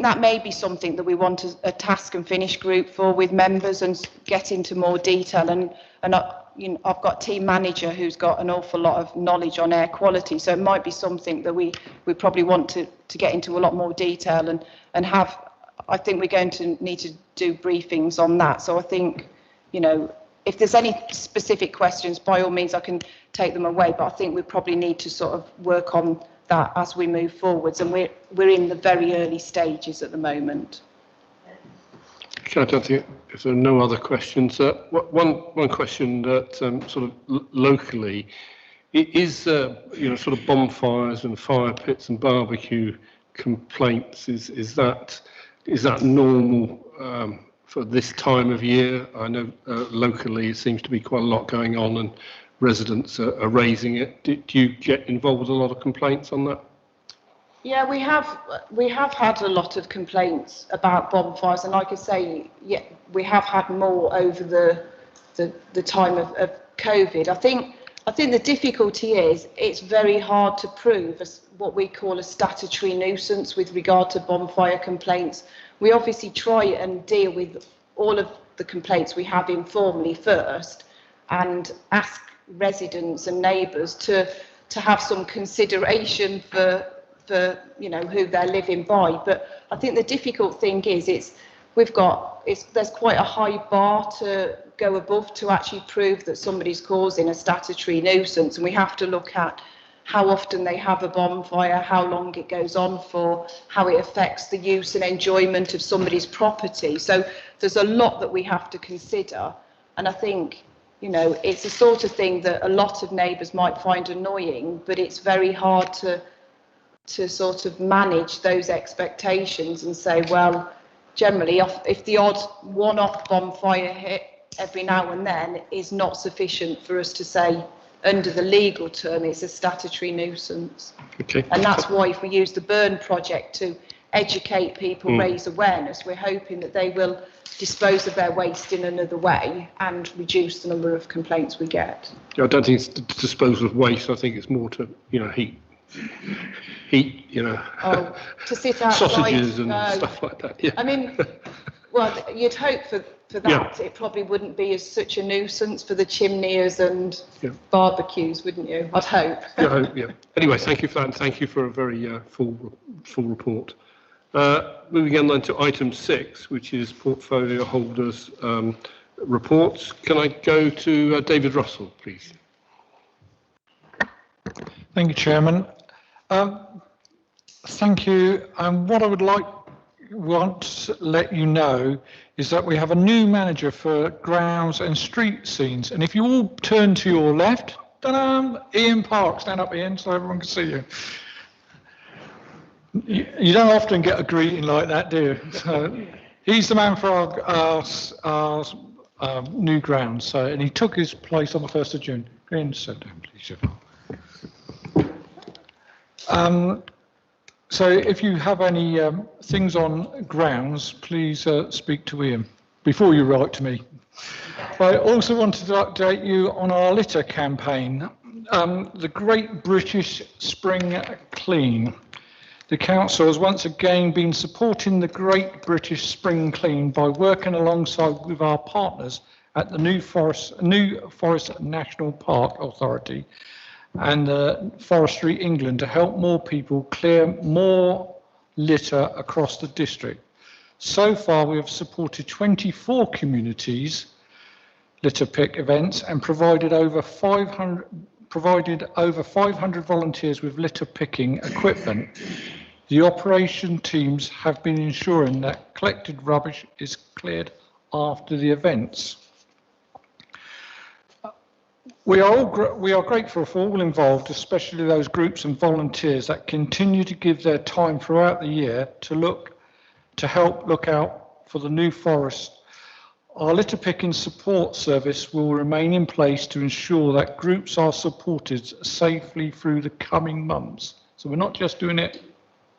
that may be something that we want a task and finish group for, with members, and get into more detail. And I've got a team manager who's got an awful lot of knowledge on air quality, so it might be something that we probably want to get into a lot more detail and have. I think we're going to need to do briefings on that. So I think, if there's any specific questions, by all means I can take them away, but I think we probably need to sort of work on that as we move forwards, and we're in the very early stages at the moment.
Okay, I don't think, if there are no other questions, one question that sort of locally is, sort of bonfires and fire pits and barbecue complaints. Is that normal for this time of year? I know locally it seems to be quite a lot going on, and residents are raising it. Do you get involved with a lot of complaints on that?
Yeah, we have had a lot of complaints about bonfires, and like I say, yeah, we have had more over the time of COVID. I think the difficulty is it's very hard to prove what we call a statutory nuisance with regard to bonfire complaints. We obviously try and deal with all of the complaints we have informally first, and ask residents and neighbours to have some consideration for who they're living by. But I think the difficult thing is there's quite a high bar to go above to actually prove that somebody's causing a statutory nuisance, and we have to look at how often they have a bonfire, how long it goes on for, how it affects the use and enjoyment of somebody's property. So there's a lot that we have to consider, and I think it's the sort of thing that a lot of neighbours might find annoying, but it's very hard to sort of manage those expectations and say, well, generally, if the odd one-off bonfire hit every now and then is not sufficient for us to say, under the legal term, it's a statutory nuisance.
Okay.
And that's why if we use the Burn project to educate people, raise awareness, we're hoping that they will dispose of their waste in another way and reduce the number of complaints we get.
Yeah, I don't think it's disposal of waste. I think it's more to heat,
to sit outside,
sausages and stuff like that. Yeah.
I mean, well, you'd hope for that. Yeah. It probably wouldn't be such a nuisance for the chimneys and barbecues, wouldn't you? I'd hope.
Yeah. Anyway, thank you for that, and thank you for a very full report. Moving on then to item 6, which is portfolio holders' reports. Can I go to David Russell, please?
Thank you, Chairman. Thank you. What I would want to let you know is that we have a new manager for grounds and street scenes. And if you all turn to your left, Ian Park, stand up, Ian, so everyone can see you. You don't often get a greeting like that, do you? So he's the man for our new grounds. And he took his place on the 1st of June. Go in, sit down, please. So if you have any things on grounds, please speak to Ian before you write to me. I also wanted to update you on our litter campaign, the Great British Spring Clean. The council has once again been supporting the Great British Spring Clean by working alongside with our partners at the New Forest National Park Authority and Forestry England to help more people clear more litter across the district. So far, we have supported 24 communities litter pick events and provided over 500 volunteers with litter picking equipment. The operation teams have been ensuring that collected rubbish is cleared after the events. We are grateful for all involved, especially those groups and volunteers that continue to give their time throughout the year to help look out for the New Forest. Our litter picking support service will remain in place to ensure that groups are supported safely through the coming months. So we're not just doing it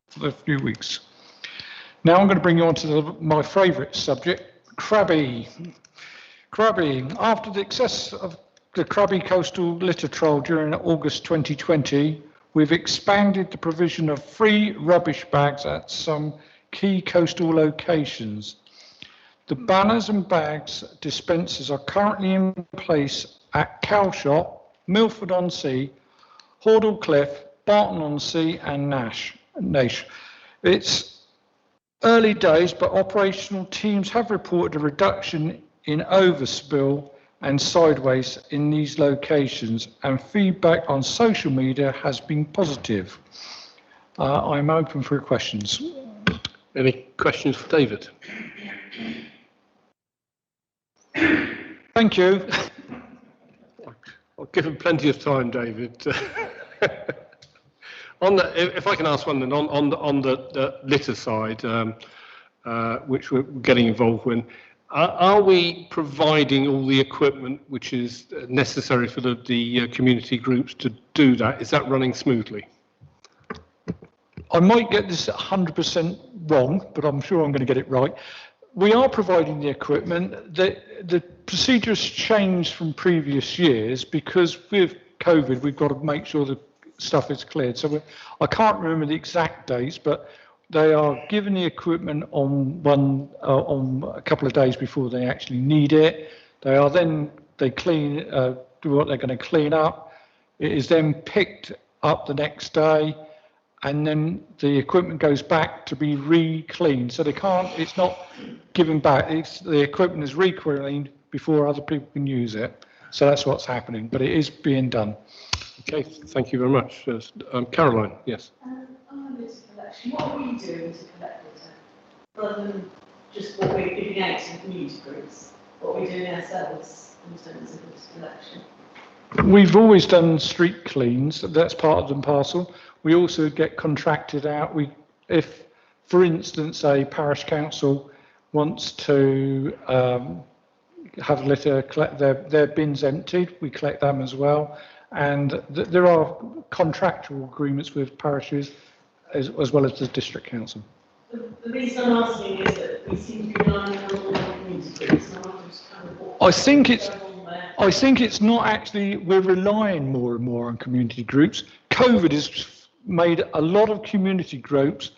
for a few weeks. Now I'm going to bring you on to my favourite subject, Crabby. After the excess of the Crabby coastal litter troll during August 2020, we've expanded the provision of free rubbish bags at some key coastal locations. The banners and bags dispensers are currently in place at Calshot, Milford-on-Sea, Hordle Cliff, Barton-on-Sea and Nash. It's early days, but operational teams have reported a reduction in overspill and sideways in these locations, and feedback on social media has been positive. I'm open for questions.
Any questions for David?
Thank you.
I'll give him plenty of time, David. If I can ask one then, on the litter side, which we're getting involved with, are we providing all the equipment which is necessary for the community groups to do that? Is that running smoothly?
I might get this 100% wrong, but I'm sure I'm going to get it right. We are providing the equipment. The procedure has changed from previous years because with COVID, we've got to make sure the stuff is cleared. So I can't remember the exact dates, but they are given the equipment on a couple of days before they actually need it. They clean, do what they're going to clean up. It is then picked up the next day, and then the equipment goes back to be re-cleaned. So it's not given back. The equipment is re-cleaned before other people can use it. So that's what's happening, but it is being done.
Okay, thank you very much. Caroline, yes.
On this collection, what are we doing to collect litter? Rather than just what we're giving out to the community groups, what are we doing ourselves in terms of this collection?
We've always done street cleans. That's part of the parcel. We also get contracted out. If, for instance, a parish council wants to have litter, collect their bins emptied, we collect them as well. And there are contractual agreements with parishes as well as the district council.
The reason I'm asking is that we seem to be relying on all the community groups. And I'm just kind of
I think it's not actually, we're relying more and more on community groups. COVID has made a lot of community groups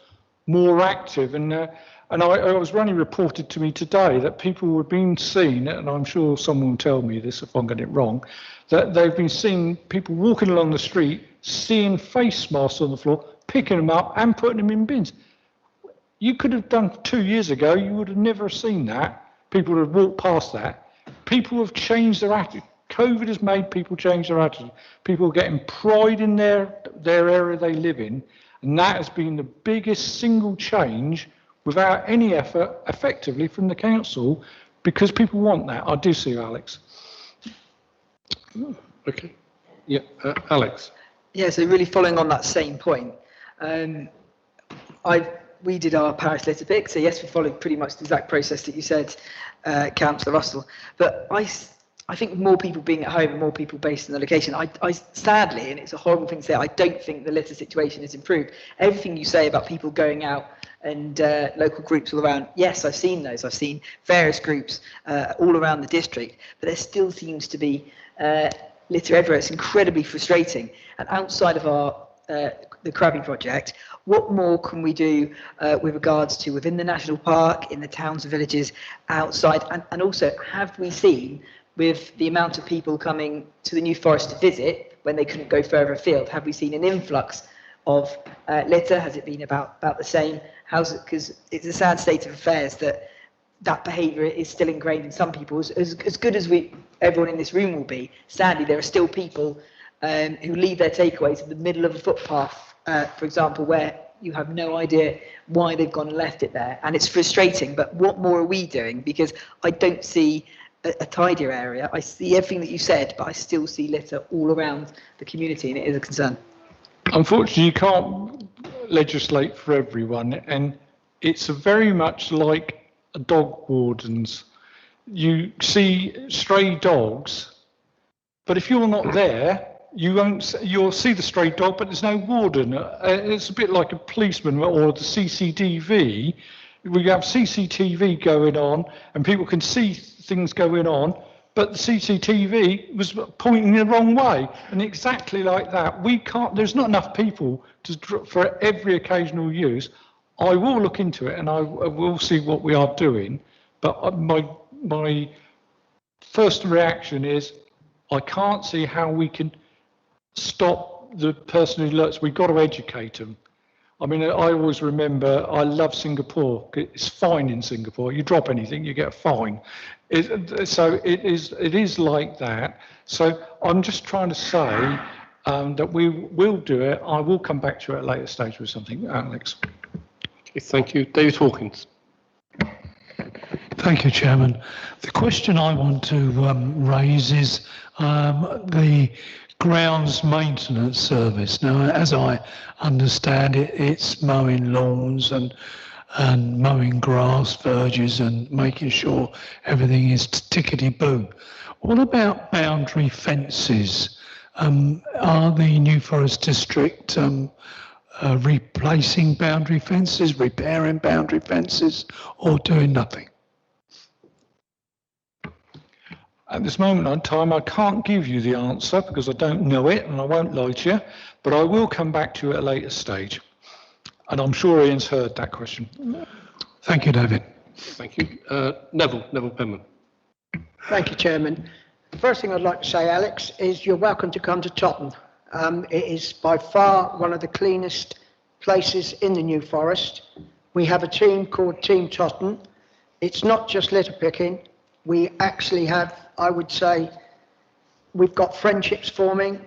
more active, and I was running reported to me today that people were being seen, and I'm sure someone will tell me this if I'm getting it wrong, that they've been seeing people walking along the street, seeing face masks on the floor, picking them up and putting them in bins. You could have done 2 years ago, you would have never seen that. People would have walked past that. People have changed their attitude. COVID has made people change their attitude. People are getting pride in their area they live in, and that has been the biggest single change without any effort, effectively, from the council, because people want that. I do see you, Alex.
Okay. Yeah, Alex.
Yeah, so really following on that same point, we did our parish litter pick, so yes, we followed pretty much the exact process that you said, Councillor Russell. But I think more people being at home and more people based in the location, I sadly, and it's a horrible thing to say, I don't think the litter situation has improved. Everything you say about people going out and local groups all around, yes, I've seen those. I've seen various groups all around the district, but there still seems to be litter everywhere. It's incredibly frustrating. And outside of our the Crabby project, what more can we do with regards to within the national park, in the towns and villages, outside, and also have we seen with the amount of people coming to the New Forest to visit when they couldn't go further afield, have we seen an influx of litter? Has it been about the same? How's it? Because it's a sad state of affairs that behaviour is still ingrained in some people. As good as everyone in this room will be, sadly there are still people who leave their takeaways in the middle of a footpath, for example, where you have no idea why they've gone and left it there. And it's frustrating, but what more are we doing? Because I don't see a tidier area. I see everything that you said, but I still see litter all around the community, and it is a concern.
Unfortunately, you can't legislate for everyone, and it's very much like dog wardens. You see stray dogs, but if you're not there, you'll see the stray dog, but there's no warden. It's a bit like a policeman or the CCTV. We have CCTV going on, and people can see things going on, but the CCTV was pointing the wrong way, and exactly like that, there's not enough people for every occasional use. I will look into it, and I will see what we are doing, but my first reaction is I can't see how we can stop the person who lurks. We've got to educate them. I mean, I always remember, I love Singapore. It's fine in Singapore. You drop anything, you get a fine. So it is like that. So I'm just trying to say that we will do it. I will come back to it at a later stage with something, Alex.
Okay, thank you. David Hawkins.
Thank you, Chairman. The question I want to raise is the grounds maintenance service. Now, as I understand it, it's mowing lawns and mowing grass verges and making sure everything is tickety-boo. What about boundary fences? Are the New Forest District replacing boundary fences, repairing boundary fences, or doing nothing?
At this moment in time, I can't give you the answer because I don't know it and I won't lie to you, but I will come back to you at a later stage. And I'm sure Ian's heard that question.
Thank you, David.
Thank you. Neville Penman.
Thank you, Chairman. The first thing I'd like to say, Alex, is you're welcome to come to Totton. It is by far one of the cleanest places in the New Forest. We have a team called Team Totton. It's not just litter picking. We actually have, I would say, we've got friendships forming.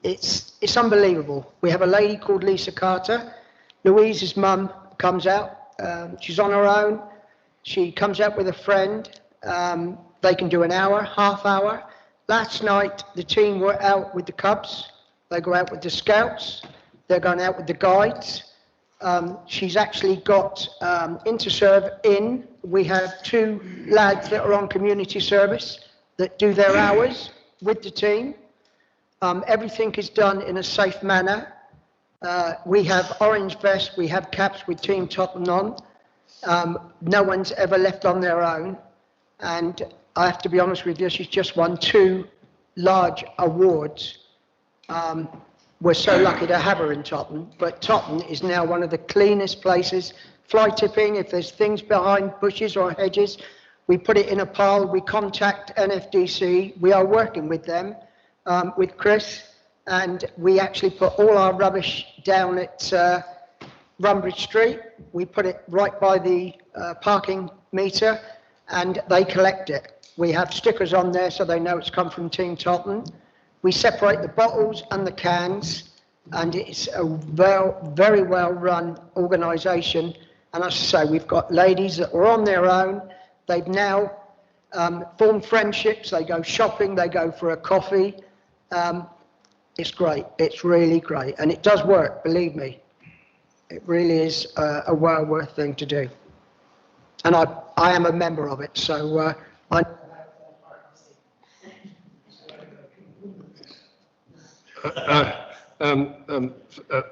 It's unbelievable. We have a lady called Lisa Carter. Louise's mum comes out. She's on her own. She comes out with a friend. They can do an hour, half hour. Last night, the team were out with the Cubs. They go out with the Scouts. They're going out with the guides. She's actually got Interserve in. We have 2 lads that are on community service that do their hours with the team. Everything is done in a safe manner. We have orange vests, we have caps with Team Totton on. No one's ever left on their own. And I have to be honest with you, she's just won 2 large awards. We're so lucky to have her in Totton, but Totton is now one of the cleanest places. Fly tipping, if there's things behind bushes or hedges, we put it in a pile, we contact NFDC, we are working with them, with Chris, and we actually put all our rubbish down at Rumbridge Street. We put it right by the parking meter, and they collect it. We have stickers on there so they know it's come from Team Totton. We separate the bottles and the cans, and it's a very well run organisation. And as I say, we've got ladies that are on their own. They've now formed friendships. They go shopping, they go for a coffee. It's great. It's really great. And it does work, believe me. It really is a well-worth thing to do. And I am a member of it, so I...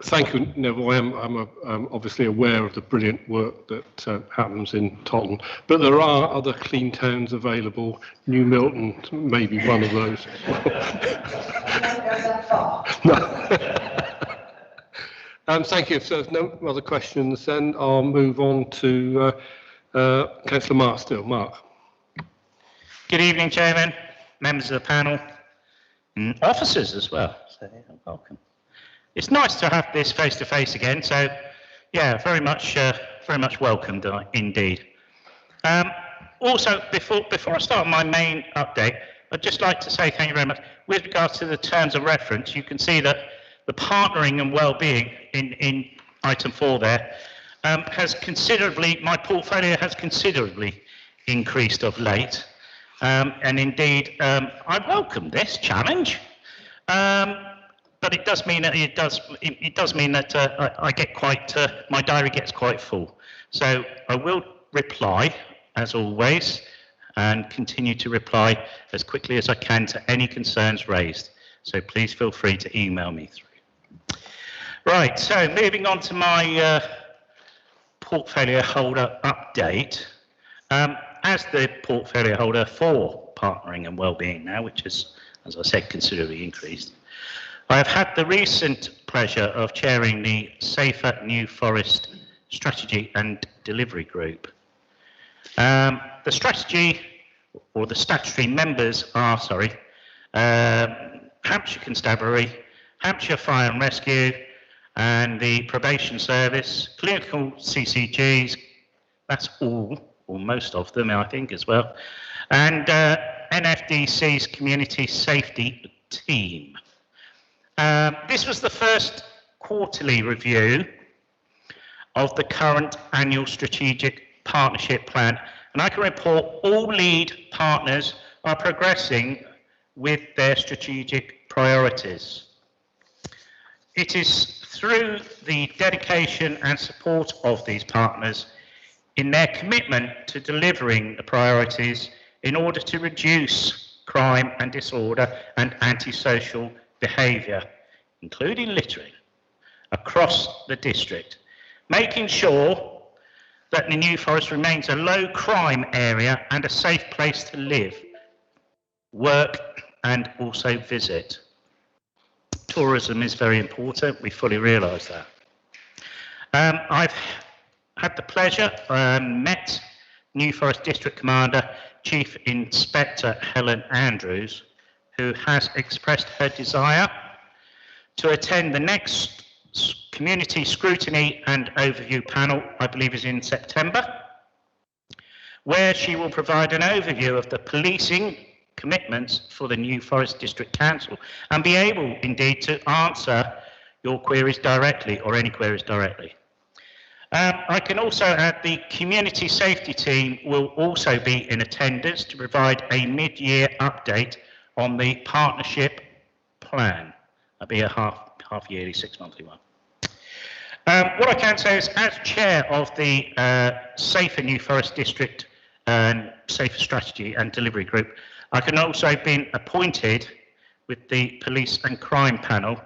Thank you, Neville. I'm obviously aware of the brilliant work that happens in Totton, but there are other clean towns available. New Milton may be one of those. Thank you. If there's no other questions, then I'll move on to Councillor Mark still. Mark.
Good evening, Chairman, members of the panel, and officers as well. So, welcome. It's nice to have this face-to-face again. So, yeah, very much welcomed indeed. Also, before I start my main update, I'd just like to say thank you very much. With regards to the terms of reference, you can see that the partnering and well-being in item 4 there has considerably, my portfolio has considerably increased of late. And indeed, I welcome this challenge. But it does mean that it does mean that I get quite my diary gets quite full. So I will reply as always, and continue to reply as quickly as I can to any concerns raised. So please feel free to email me through. Right. So moving on to my portfolio holder update. As the portfolio holder for partnering and wellbeing now, which is, as I said, considerably increased, I have had the recent pleasure of chairing the Safer New Forest Strategy and Delivery Group. The strategy, or the statutory members are, Hampshire Constabulary, Hampshire Fire and Rescue, and the Probation Service, clinical CCGs, that's all, or most of them, I think, as well, and NFDC's Community Safety Team. This was the first quarterly review of the current annual strategic partnership plan, and I can report all lead partners are progressing with their strategic priorities. It is through the dedication and support of these partners in their commitment to delivering the priorities in order to reduce crime and disorder and antisocial behaviour, including littering, across the district, making sure that the New Forest remains a low crime area and a safe place to live, work and also visit. Tourism is very important, we fully realise that. I've had the pleasure and met New Forest District Commander Chief Inspector Helen Andrews, who has expressed her desire to attend the next Community Scrutiny and Overview panel, I believe is in September, where she will provide an overview of the policing commitments for the New Forest District Council and be able indeed to answer your queries directly or any queries directly. I can also add the community safety team will also be in attendance to provide a mid-year update on the partnership plan. That'll be a half-yearly, 6-monthly one. What I can say is, as chair of the Safer New Forest District and Safer Strategy and Delivery Group, I can also have been appointed with the Police and Crime Panel,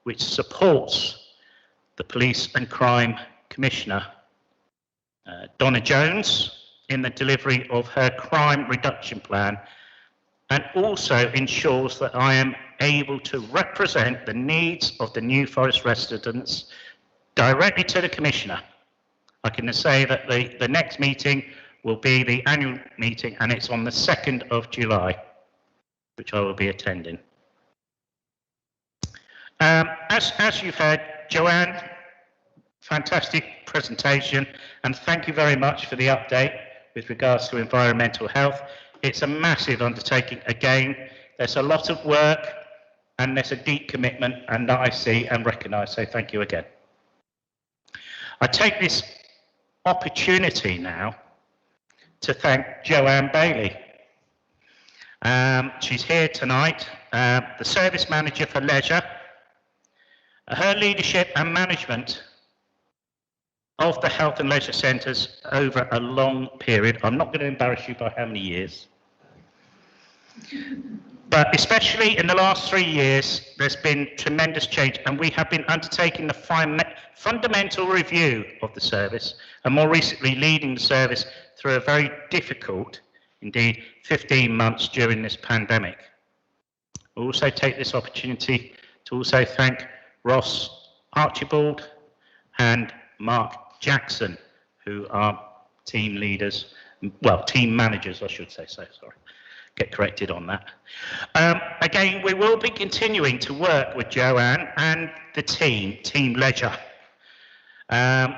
which supports the Police and Crime Commissioner, Donna Jones, in the delivery of her crime reduction plan, and also ensures that I am able to represent the needs of the New Forest residents directly to the Commissioner. I can say that the next meeting will be the annual meeting, and it's on the 2nd of July, which I will be attending. As you've heard, Joanne, fantastic presentation, and thank you very much for the update with regards to environmental health. It's a massive undertaking. Again, there's a lot of work and there's a deep commitment, and that I see and recognise, so thank you again. I take this opportunity now to thank Joanne Bailey. She's here tonight, the Service Manager for Leisure. Her leadership and management of the health and leisure centres over a long period. I'm not going to embarrass you by how many years, but especially in the last 3 years, there's been tremendous change, and we have been undertaking the fundamental review of the service, and more recently leading the service through a very difficult, indeed 15 months during this pandemic. I also take this opportunity to also thank Ross Archibald and Mark Jackson, who are team leaders, well, team managers, I should say, so sorry, get corrected on that. Again, we will be continuing to work with Joanne and the Team Leisure.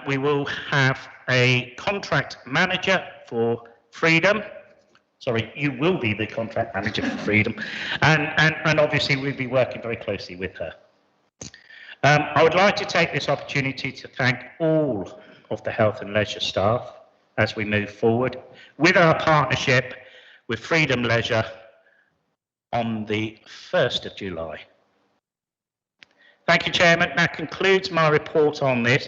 We will have a contract manager for Freedom. Sorry, you will be the contract manager for Freedom, and obviously we'll be working very closely with her. I would like to take this opportunity to thank all of the health and leisure staff as we move forward with our partnership with Freedom Leisure on the 1st of July. Thank you, Chairman. That concludes my report on this.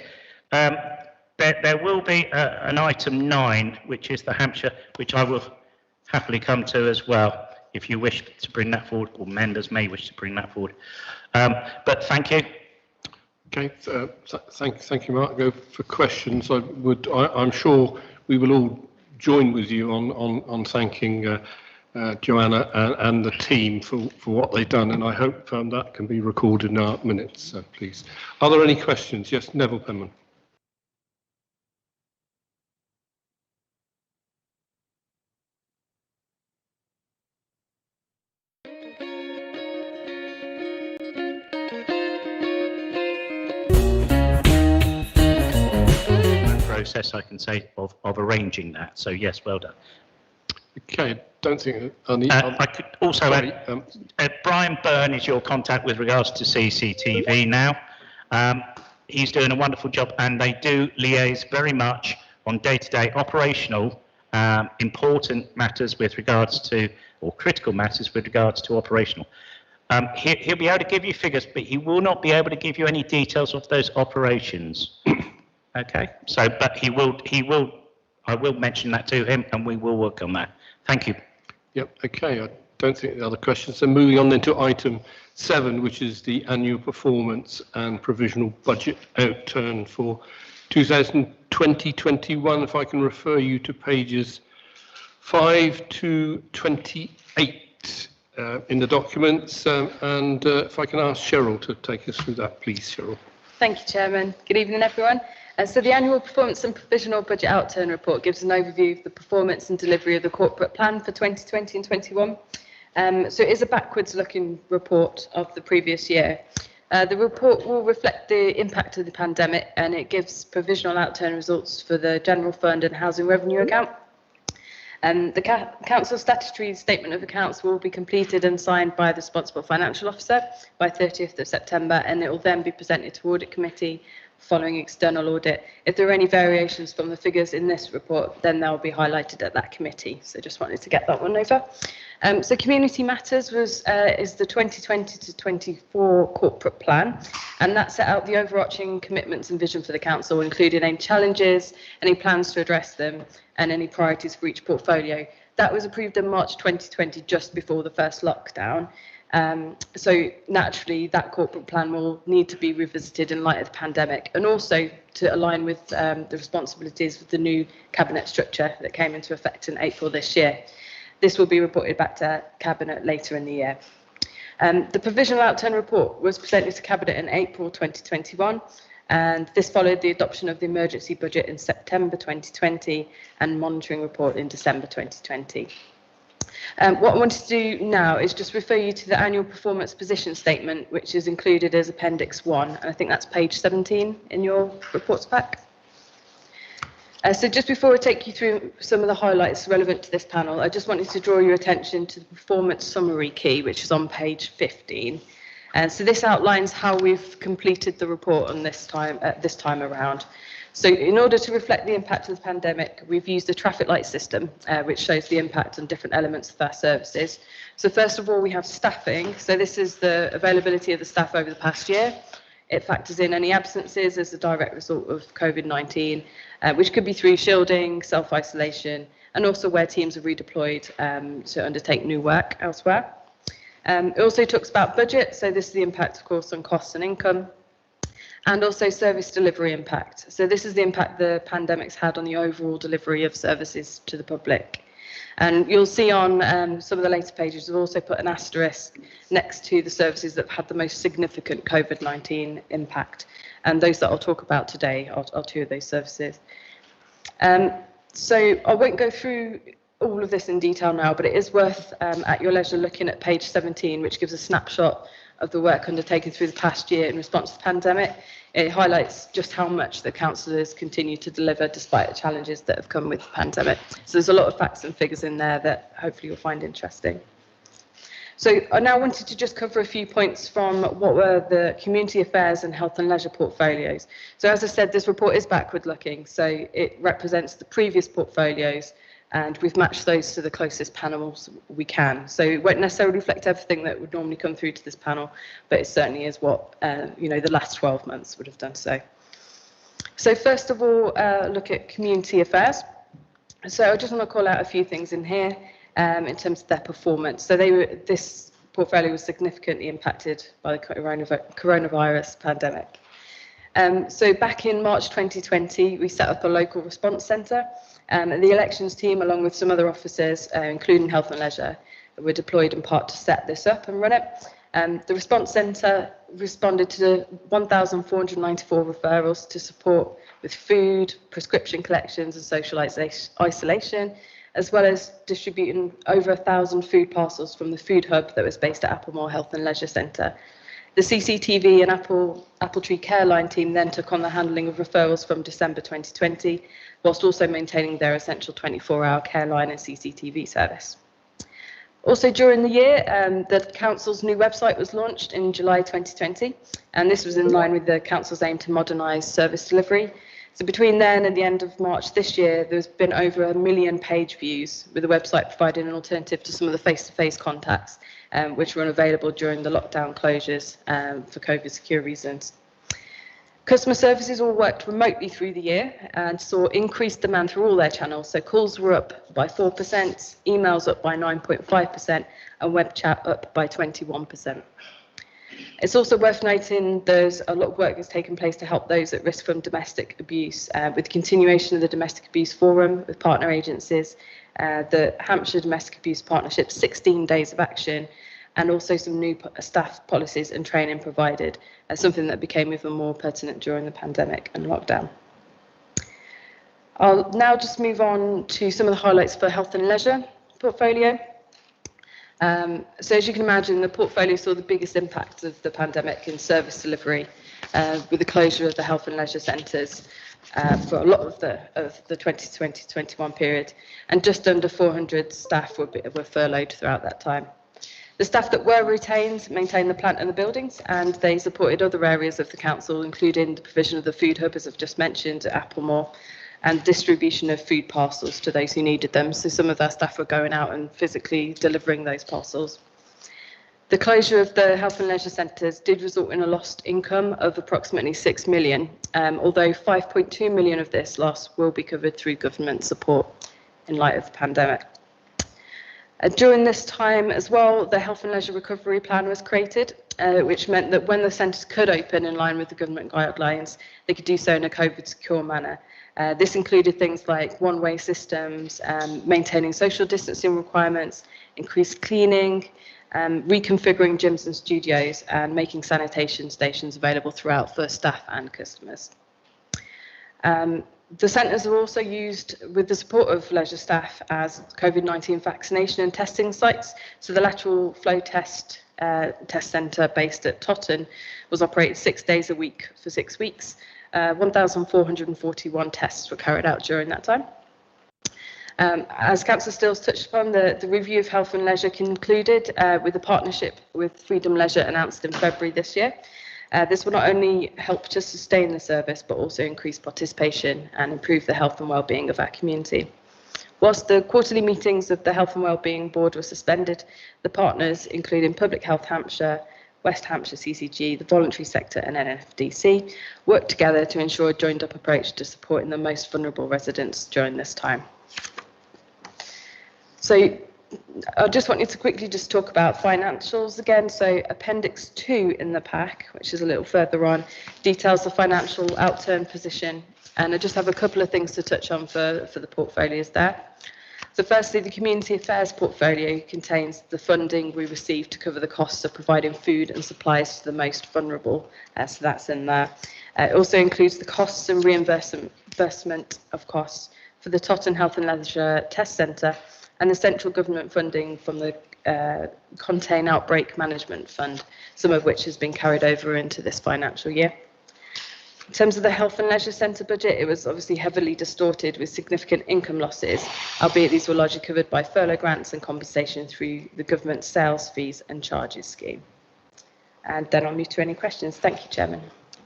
There will be an item 9, which is the Hampshire, which I will happily come to as well, if you wish to bring that forward, or members may wish to bring that forward. But thank you.
Okay, thank you, Mark. Go for questions. I'm sure we will all join with you on thanking Joanna and the team for what they've done, and I hope that can be recorded in our minutes, please. Are there any questions? Yes, Neville Penman.
Process, I can say, of arranging that. So yes, well done.
Okay, don't think
I could also add, Brian Byrne is your contact with regards to CCTV now. He's doing a wonderful job, and they do liaise very much on day-to-day operational important matters with regards to, or critical matters with regards to operational. He'll be able to give you figures, but he will not be able to give you any details of those operations. Okay, so, but I will mention that to him, and we will work on that. Thank you.
Yep, okay, I don't think the other questions. So moving on then to item 7, which is the annual performance and provisional budget outturn for 2020-21. If I can refer you to pages 5 to 28 in the documents, and if I can ask Cheryl to take us through that, please, Cheryl.
Thank you, Chairman. Good evening, everyone. So the annual performance and provisional budget outturn report gives an overview of the performance and delivery of the corporate plan for 2020 and 21. So it is a backwards-looking report of the previous year. The report will reflect the impact of the pandemic, and it gives provisional outturn results for the general fund and housing revenue account. The Council statutory statement of accounts will be completed and signed by the responsible financial officer by 30th of September, and it will then be presented to Audit Committee following external audit. If there are any variations from the figures in this report, then they'll be highlighted at that committee. So just wanted to get that one over. So Community Matters is the 2020 to 24 corporate plan, and that set out the overarching commitments and vision for the council, including any challenges, any plans to address them, and any priorities for each portfolio. That was approved in March 2020, just before the first lockdown. So naturally, that corporate plan will need to be revisited in light of the pandemic, and also to align with the responsibilities of the new cabinet structure that came into effect in April this year. This will be reported back to Cabinet later in the year. The provisional outturn report was presented to Cabinet in April 2021, and this followed the adoption of the emergency budget in September 2020 and monitoring report in December 2020. What I wanted to do now is just refer you to the annual performance position statement, which is included as Appendix 1, and I think that's page 17 in your reports pack. So just before I take you through some of the highlights relevant to this panel, I just wanted to draw your attention to the performance summary key, which is on page 15. And so this outlines how we've completed the report on this time around. So in order to reflect the impact of the pandemic, we've used the traffic light system, which shows the impact on different elements of our services. So first of all, we have staffing. So this is the availability of the staff over the past year. It factors in any absences as a direct result of COVID-19, which could be through shielding, self-isolation, and also where teams are redeployed to undertake new work elsewhere. It also talks about budget. So this is the impact, of course, on costs and income. And also service delivery impact. So this is the impact the pandemic's had on the overall delivery of services to the public. And you'll see on some of the later pages, we've also put an asterisk next to the services that have had the most significant COVID-19 impact. And those that I'll talk about today are two of those services. So I won't go through all of this in detail now, but it is worth at your leisure looking at page 17, which gives a snapshot of the work undertaken through the past year in response to the pandemic. It highlights just how much the councillors continue to deliver despite the challenges that have come with the pandemic. So there's a lot of facts and figures in there that hopefully you'll find interesting. So I now wanted to just cover a few points from what were the community affairs and health and leisure portfolios. So as I said, this report is backward looking, so it represents the previous portfolios, and we've matched those to the closest panels we can. So it won't necessarily reflect everything that would normally come through to this panel, but it certainly is what the last 12 months would have done so. So first of all, look at community affairs. So I just want to call out a few things in here in terms of their performance. So this portfolio was significantly impacted by the coronavirus pandemic. So back in March 2020, we set up a local response centre. The elections team, along with some other officers, including health and leisure, were deployed in part to set this up and run it. The response centre responded to 1,494 referrals to support with food, prescription collections and social isolation, as well as distributing over 1,000 food parcels from the food hub that was based at Applemore Health and Leisure Centre. The CCTV and Apple Tree Care Line team then took on the handling of referrals from December 2020, whilst also maintaining their essential 24-hour care line and CCTV service. Also during the year, the council's new website was launched in July 2020, and this was in line with the council's aim to modernise service delivery. So between then and the end of March this year, there's been over 1 million page views, with the website providing an alternative to some of the face-to-face contacts, which were unavailable during the lockdown closures for COVID secure reasons. Customer services all worked remotely through the year and saw increased demand through all their channels. So calls were up by 4%, emails up by 9.5%, and web chat up by 21%. It's also worth noting there's a lot of work that's taken place to help those at risk from domestic abuse, with continuation of the Domestic Abuse Forum with partner agencies, the Hampshire Domestic Abuse Partnership, 16 days of action, and also some new staff policies and training provided, something that became even more pertinent during the pandemic and lockdown. I'll now just move on to some of the highlights for health and leisure portfolio. So as you can imagine, the portfolio saw the biggest impact of the pandemic in service delivery, with the closure of the health and leisure centres for a lot of the 2020-21 period, and just under 400 staff were furloughed throughout that time. The staff that were retained maintained the plant and the buildings, and they supported other areas of the council, including the provision of the food hub, as I've just mentioned, at Applemore, and distribution of food parcels to those who needed them. So some of our staff were going out and physically delivering those parcels. The closure of the health and leisure centres did result in a lost income of approximately 6 million, although 5.2 million of this loss will be covered through government support in light of the pandemic. During this time as well, the Health and Leisure Recovery Plan was created, which meant that when the centres could open in line with the government guidelines, they could do so in a COVID-secure manner. This included things like one-way systems, maintaining social distancing requirements, increased cleaning, reconfiguring gyms and studios, and making sanitation stations available throughout for staff and customers. The centres are also used with the support of leisure staff as COVID-19 vaccination and testing sites. So the lateral flow test centre based at Totton was operated 6 days a week for 6 weeks. 1,441 tests were carried out during that time. As Councillor Stills touched upon, the review of health and leisure concluded with a partnership with Freedom Leisure announced in February this year. This will not only help to sustain the service, but also increase participation and improve the health and wellbeing of our community. Whilst the quarterly meetings of the Health and Wellbeing Board were suspended, the partners, including Public Health Hampshire, West Hampshire CCG, the voluntary sector and NFDC, worked together to ensure a joined-up approach to supporting the most vulnerable residents during this time. So I just wanted to quickly just talk about financials again. So Appendix 2 in the pack, which is a little further on, details the financial outturn position. And I just have a couple of things to touch on for the portfolios there. So firstly, the community affairs portfolio contains the funding we receive to cover the costs of providing food and supplies to the most vulnerable. So that's in there. It also includes the costs and reimbursement of costs for the Totton Health and Leisure Test Centre, and the central government funding from the Contain Outbreak Management Fund, some of which has been carried over into this financial year. In terms of the Health and Leisure Centre budget, it was obviously heavily distorted with significant income losses, albeit these were largely covered by furlough grants and compensation through the government sales fees and charges scheme. And then I'll move to any questions. Thank you, Chairman.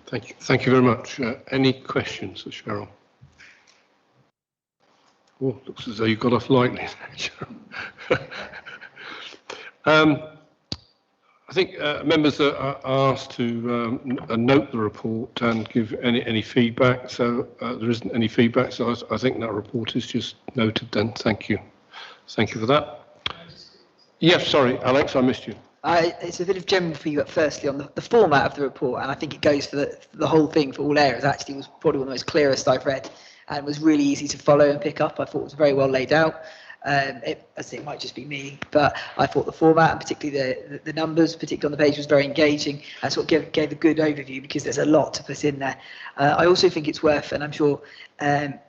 Thank you. Thank you very much. Any questions for Cheryl? Oh, looks as though you got off lightly, Cheryl. I think members are asked to note the report and give any feedback. So there isn't any feedback. So I think that report is just noted then. Thank you. Thank you for that. Yes, sorry, Alex, I missed you.
It's a bit of general feedback firstly on the format of the report, and I think it goes for the whole thing for all areas. Actually, was probably one of the most clearest I've read, and was really easy to follow and pick up. I thought it was very well laid out. I think it might just be me, but I thought the format and particularly the numbers, particularly on the page, was very engaging and sort of gave a good overview because there's a lot to put in there. I also think it's worth, and I'm sure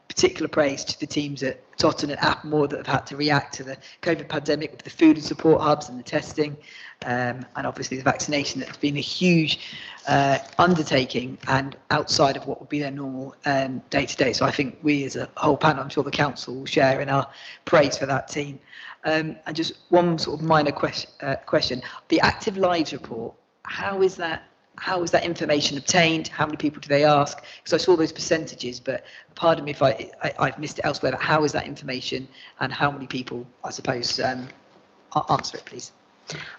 particular praise to the teams at Totton and Applemore that have had to react to the COVID pandemic with the food and support hubs and the testing, and obviously the vaccination. That's been a huge undertaking and outside of what would be their normal day to day. So I think we as a whole panel, I'm sure the council will share in our praise for that team. And just one sort of minor question. The active lives report, how is that information obtained? How many people do they ask? Because I saw those percentages, but pardon me if I've missed it elsewhere, but how is that information and how many people, I suppose, answer it, please?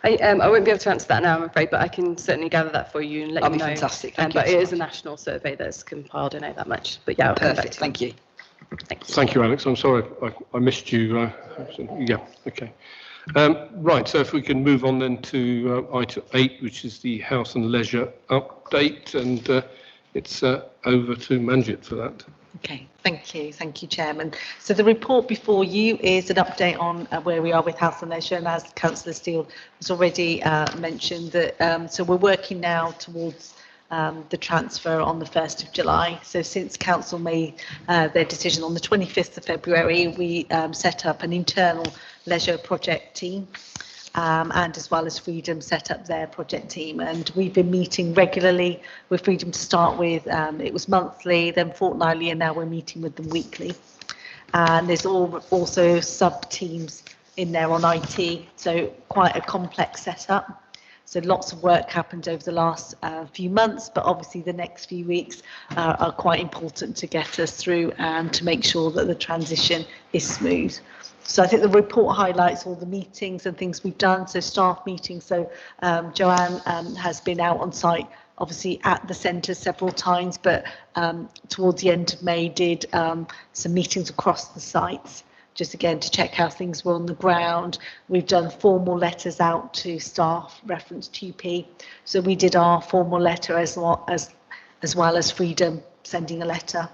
I won't be able to answer that now, I'm afraid, but I can certainly gather that for you and let
That'd
you
be
know.
fantastic. Thank you
but
so
it is a
much.
national survey that's compiled, I know that much. But yeah, I'll come back
Perfect.
to
Thank you.
Thank you.
Thank you, Alex. I'm sorry I missed you. Yeah, okay. Right, so if we can move on then to item 8, which is the House and Leisure update, and it's over to Manjit for that.
Okay, thank you, Chairman. So the report before you is an update on where we are with House and Leisure, and as Councillor Steele has already mentioned, that so we're working now towards the transfer on the 1st of July. So since Council made their decision on the 25th of February, we set up an internal leisure project team. And as well as Freedom set up their project team, and we've been meeting regularly with Freedom to start with. It was monthly, then fortnightly, and now we're meeting with them weekly. And there's also sub teams in there on IT, so quite a complex setup. So lots of work happened over the last few months, but obviously the next few weeks are quite important to get us through and to make sure that the transition is smooth. So I think the report highlights all the meetings and things we've done, so staff meetings. So Joanne has been out on site, obviously at the centre several times, but towards the end of May did some meetings across the sites, just again to check how things were on the ground. We've done formal letters out to staff, reference TP. So we did our formal letter as well as Freedom sending a letter.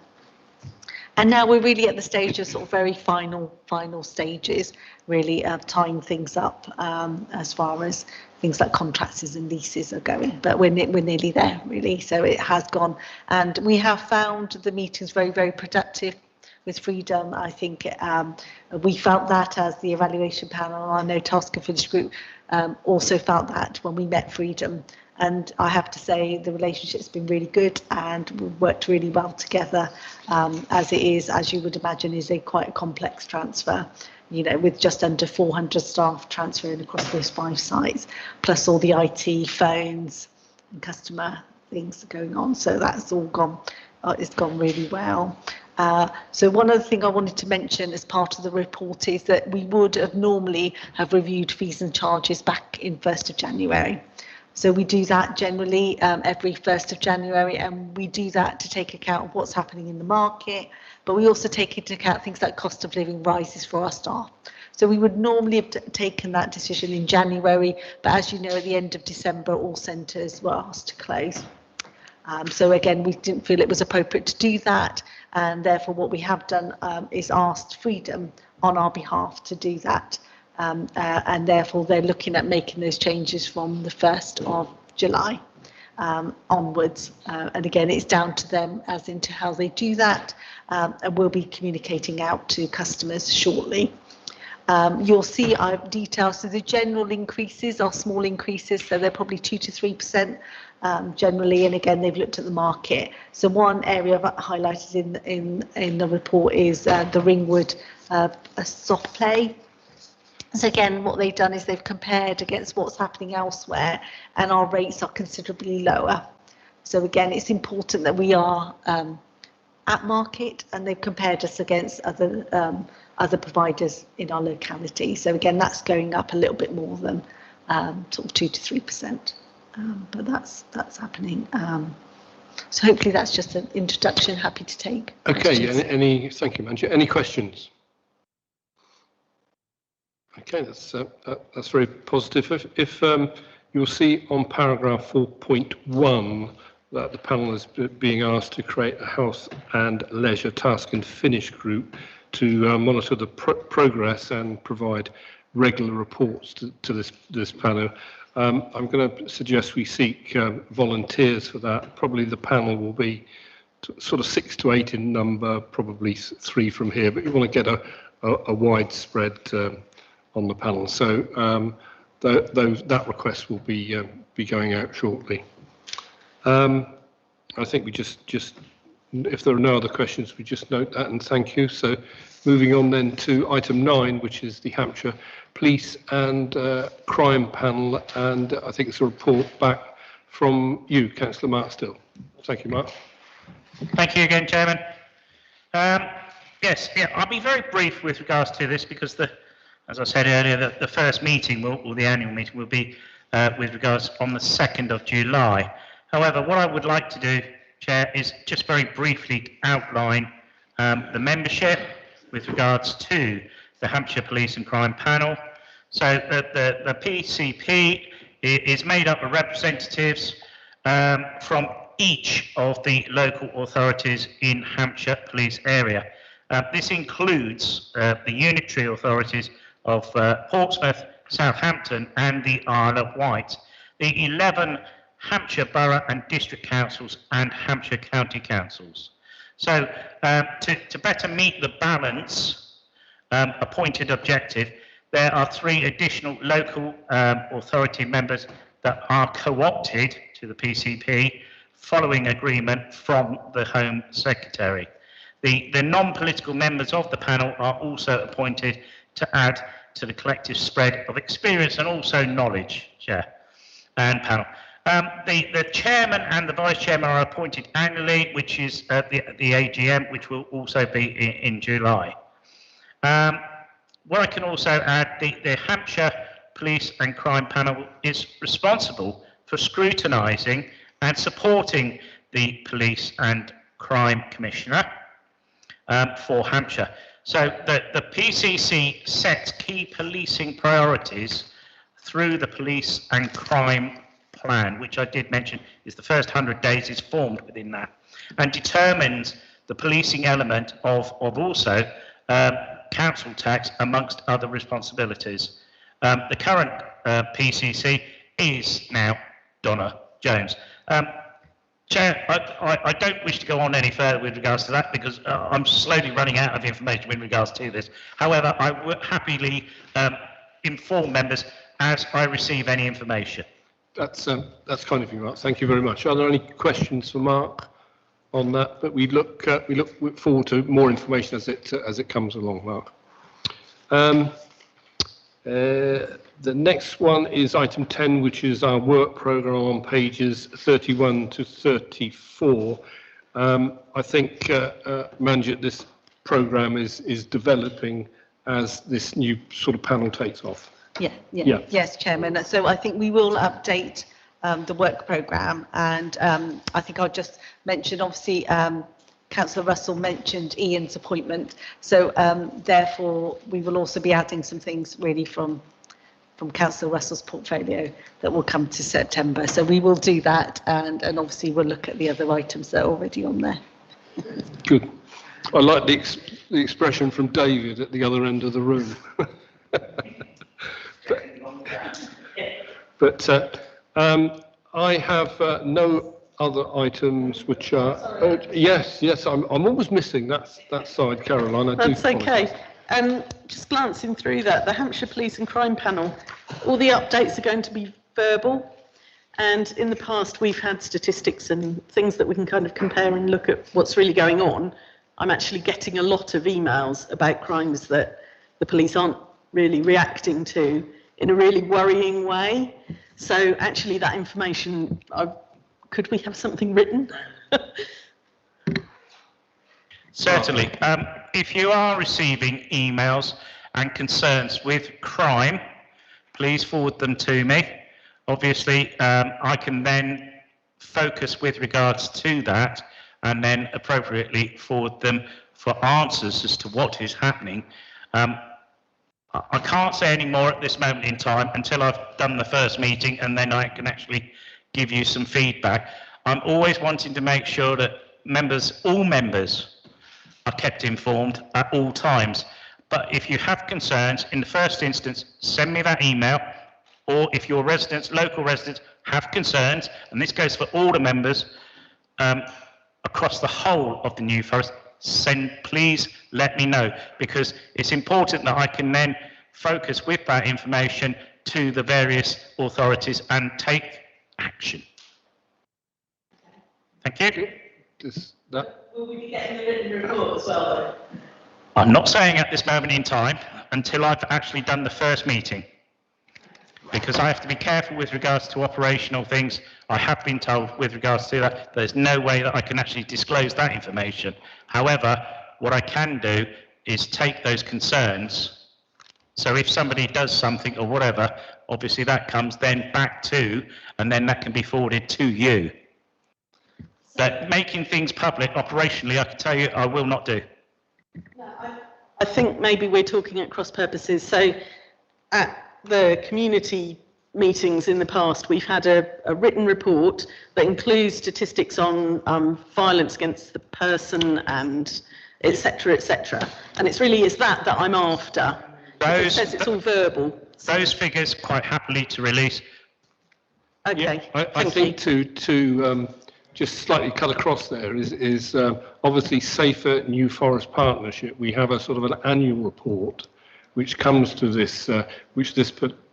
And now we're really at the stage of sort of very final stages, really, of tying things up as far as things like contracts and leases are going. But we're nearly there, really. So it has gone. And we have found the meetings very, very productive with Freedom. I think we felt that as the evaluation panel. I know Tasker for this group also felt that when we met Freedom. And I have to say the relationship's been really good and we've worked really well together, as it is, as you would imagine, is quite a complex transfer, you know, with just under 400 staff transferring across those 5 sites, plus all the IT, phones and customer things going on. So that's all gone, it's gone really well. So one other thing I wanted to mention as part of the report is that we would have normally have reviewed fees and charges back in 1st of January. So we do that generally every 1st of January, and we do that to take account of what's happening in the market, but we also take into account things like cost of living rises for our staff. So we would normally have taken that decision in January, but as you know, at the end of December, all centres were asked to close. So again, we didn't feel it was appropriate to do that, and therefore what we have done is asked Freedom on our behalf to do that. And therefore they're looking at making those changes from the 1st of July onwards. And again, it's down to them as into how they do that, and we'll be communicating out to customers shortly. You'll see I've detailed, so the general increases are small increases, so they're probably 2 to 3% generally, and again they've looked at the market. So one area I've highlighted in the report is the Ringwood soft play. So again, what they've done is they've compared against what's happening elsewhere, and our rates are considerably lower. So again, it's important that we are at market, and they've compared us against other providers in our locality. So again, that's going up a little bit more than sort of 2 to 3%, but that's happening. So hopefully that's just an introduction. Happy to take.
Okay. Thank you, Manjit. Any questions? Okay, that's very positive. If you'll see on paragraph 4.1 that the panel is being asked to create a health and leisure task and finish group to monitor the progress and provide regular reports to this panel. I'm going to suggest we seek volunteers for that. Probably the panel will be sort of 6 to 8 in number, probably 3 from here, but you want to get a widespread on the panel. So that request will be going out shortly. I think we just if there are no other questions, we just note that and thank you. So moving on then to item 9, which is the Hampshire Police and Crime Panel, and I think it's a report back from you, Councillor Mark Still. Thank you, Mark.
Thank you again, Chairman. Yes, I'll be very brief with regards to this because the as I said earlier, the first meeting, or the annual meeting, will be with regards on the 2nd of July. However, what I would like to do, Chair, is just very briefly outline the membership with regards to the Hampshire Police and Crime Panel. So the PCP is made up of representatives from each of the local authorities in Hampshire Police area. This includes the unitary authorities of Portsmouth, Southampton and the Isle of Wight, the 11 Hampshire Borough and District Councils and Hampshire County Councils. So to better meet the balance appointed objective, there are 3 additional local authority members that are co-opted to the PCP following agreement from the Home Secretary. The non-political members of the panel are also appointed to add to the collective spread of experience and also knowledge, Chair and panel. The chairman and the vice chairman are appointed annually, which is at the AGM, which will also be in July. What I can also add, the Hampshire Police and Crime Panel is responsible for scrutinising and supporting the Police and Crime Commissioner for Hampshire. So the PCC sets key policing priorities through the Police and Crime Plan, which I did mention is the first 100 days is formed within that, and determines the policing element of also council tax amongst other responsibilities. The current PCC is now Donna Jones. Chair, I don't wish to go on any further with regards to that because I'm slowly running out of information with regards to this. However, I will happily inform members as I receive any information.
That's kind of you, Mark. Thank you very much. Are there any questions for Mark on that? But we look forward to more information as it comes along, Mark. The next one is item 10, which is our work programme on pages 31 to 34. I think, Manjit, this programme is developing as this new sort of panel takes off.
Yeah. Yes, Chairman. So I think we will update the work programme, and I think I'll just mention, obviously, Councillor Russell mentioned Ian's appointment, so therefore we will also be adding some things really from Councillor Russell's portfolio that will come to September. So we will do that, and obviously we'll look at the other items that are already on there.
Good. I like the expression from David at the other end of the room. But I have no other items which are. Yes, I'm always missing that side, Caroline.
That's okay. Just glancing through that, the Hampshire Police and Crime Panel, all the updates are going to be verbal, and in the past we've had statistics and things that we can kind of compare and look at what's really going on. I'm actually getting a lot of emails about crimes that the police aren't really reacting to in a really worrying way. So actually that information, could we have something written?
Certainly. If you are receiving emails and concerns with crime, please forward them to me. Obviously, I can then focus with regards to that and then appropriately forward them for answers as to what is happening. I can't say any more at this moment in time until I've done the first meeting, and then I can actually give you some feedback. I'm always wanting to make sure that all members are kept informed at all times. But if you have concerns, in the first instance, send me that email, or if your local residents have concerns, and this goes for all the members across the whole of the New Forest, please let me know, because it's important that I can then focus with that information to the various authorities and take action. Thank you.
Will we be getting the written report as well, though?
I'm not saying at this moment in time until I've actually done the first meeting, because I have to be careful with regards to operational things. I have been told with regards to that, there's no way that I can actually disclose that information. However, what I can do is take those concerns So if somebody does something or whatever, obviously that comes then back to, and then that can be forwarded to you. But making things public operationally, I can tell you, I will not do.
I think maybe we're talking at cross purposes. So at the community meetings in the past, we've had a written report that includes statistics on violence against the person and et cetera, and it's really that I'm after. It says it's all verbal.
Those figures quite happily to release.
Okay.
Yeah, I think to just slightly cut across there is obviously Safer New Forest Partnership. We have a sort of an annual report which comes to this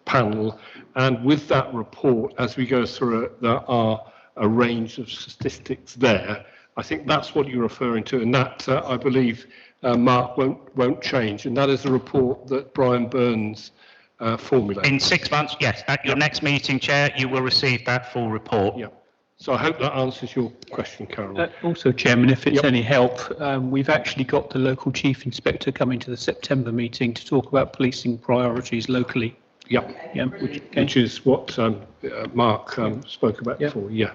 panel, and with that report, as we go through it, there are a range of statistics there. I think that's what you're referring to, and that I believe Mark won't change, and that is the report that Brian Burns formulated.
In 6 months, yes. At your next meeting, Chair, you will receive that full report.
Yeah. So I hope that answers your question, Carol.
Also, Chairman, if it's any help, we've actually got the local chief inspector coming to the September meeting to talk about policing priorities locally.
Yeah, which is what Mark spoke about before. Yeah.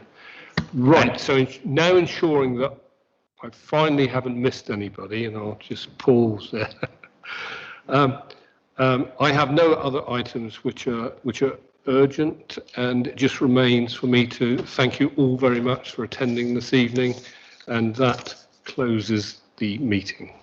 Right. So now ensuring that I finally haven't missed anybody, and I'll just pause there. I have no other items which are urgent, and it just remains for me to thank you all very much for attending this evening, and that closes the meeting.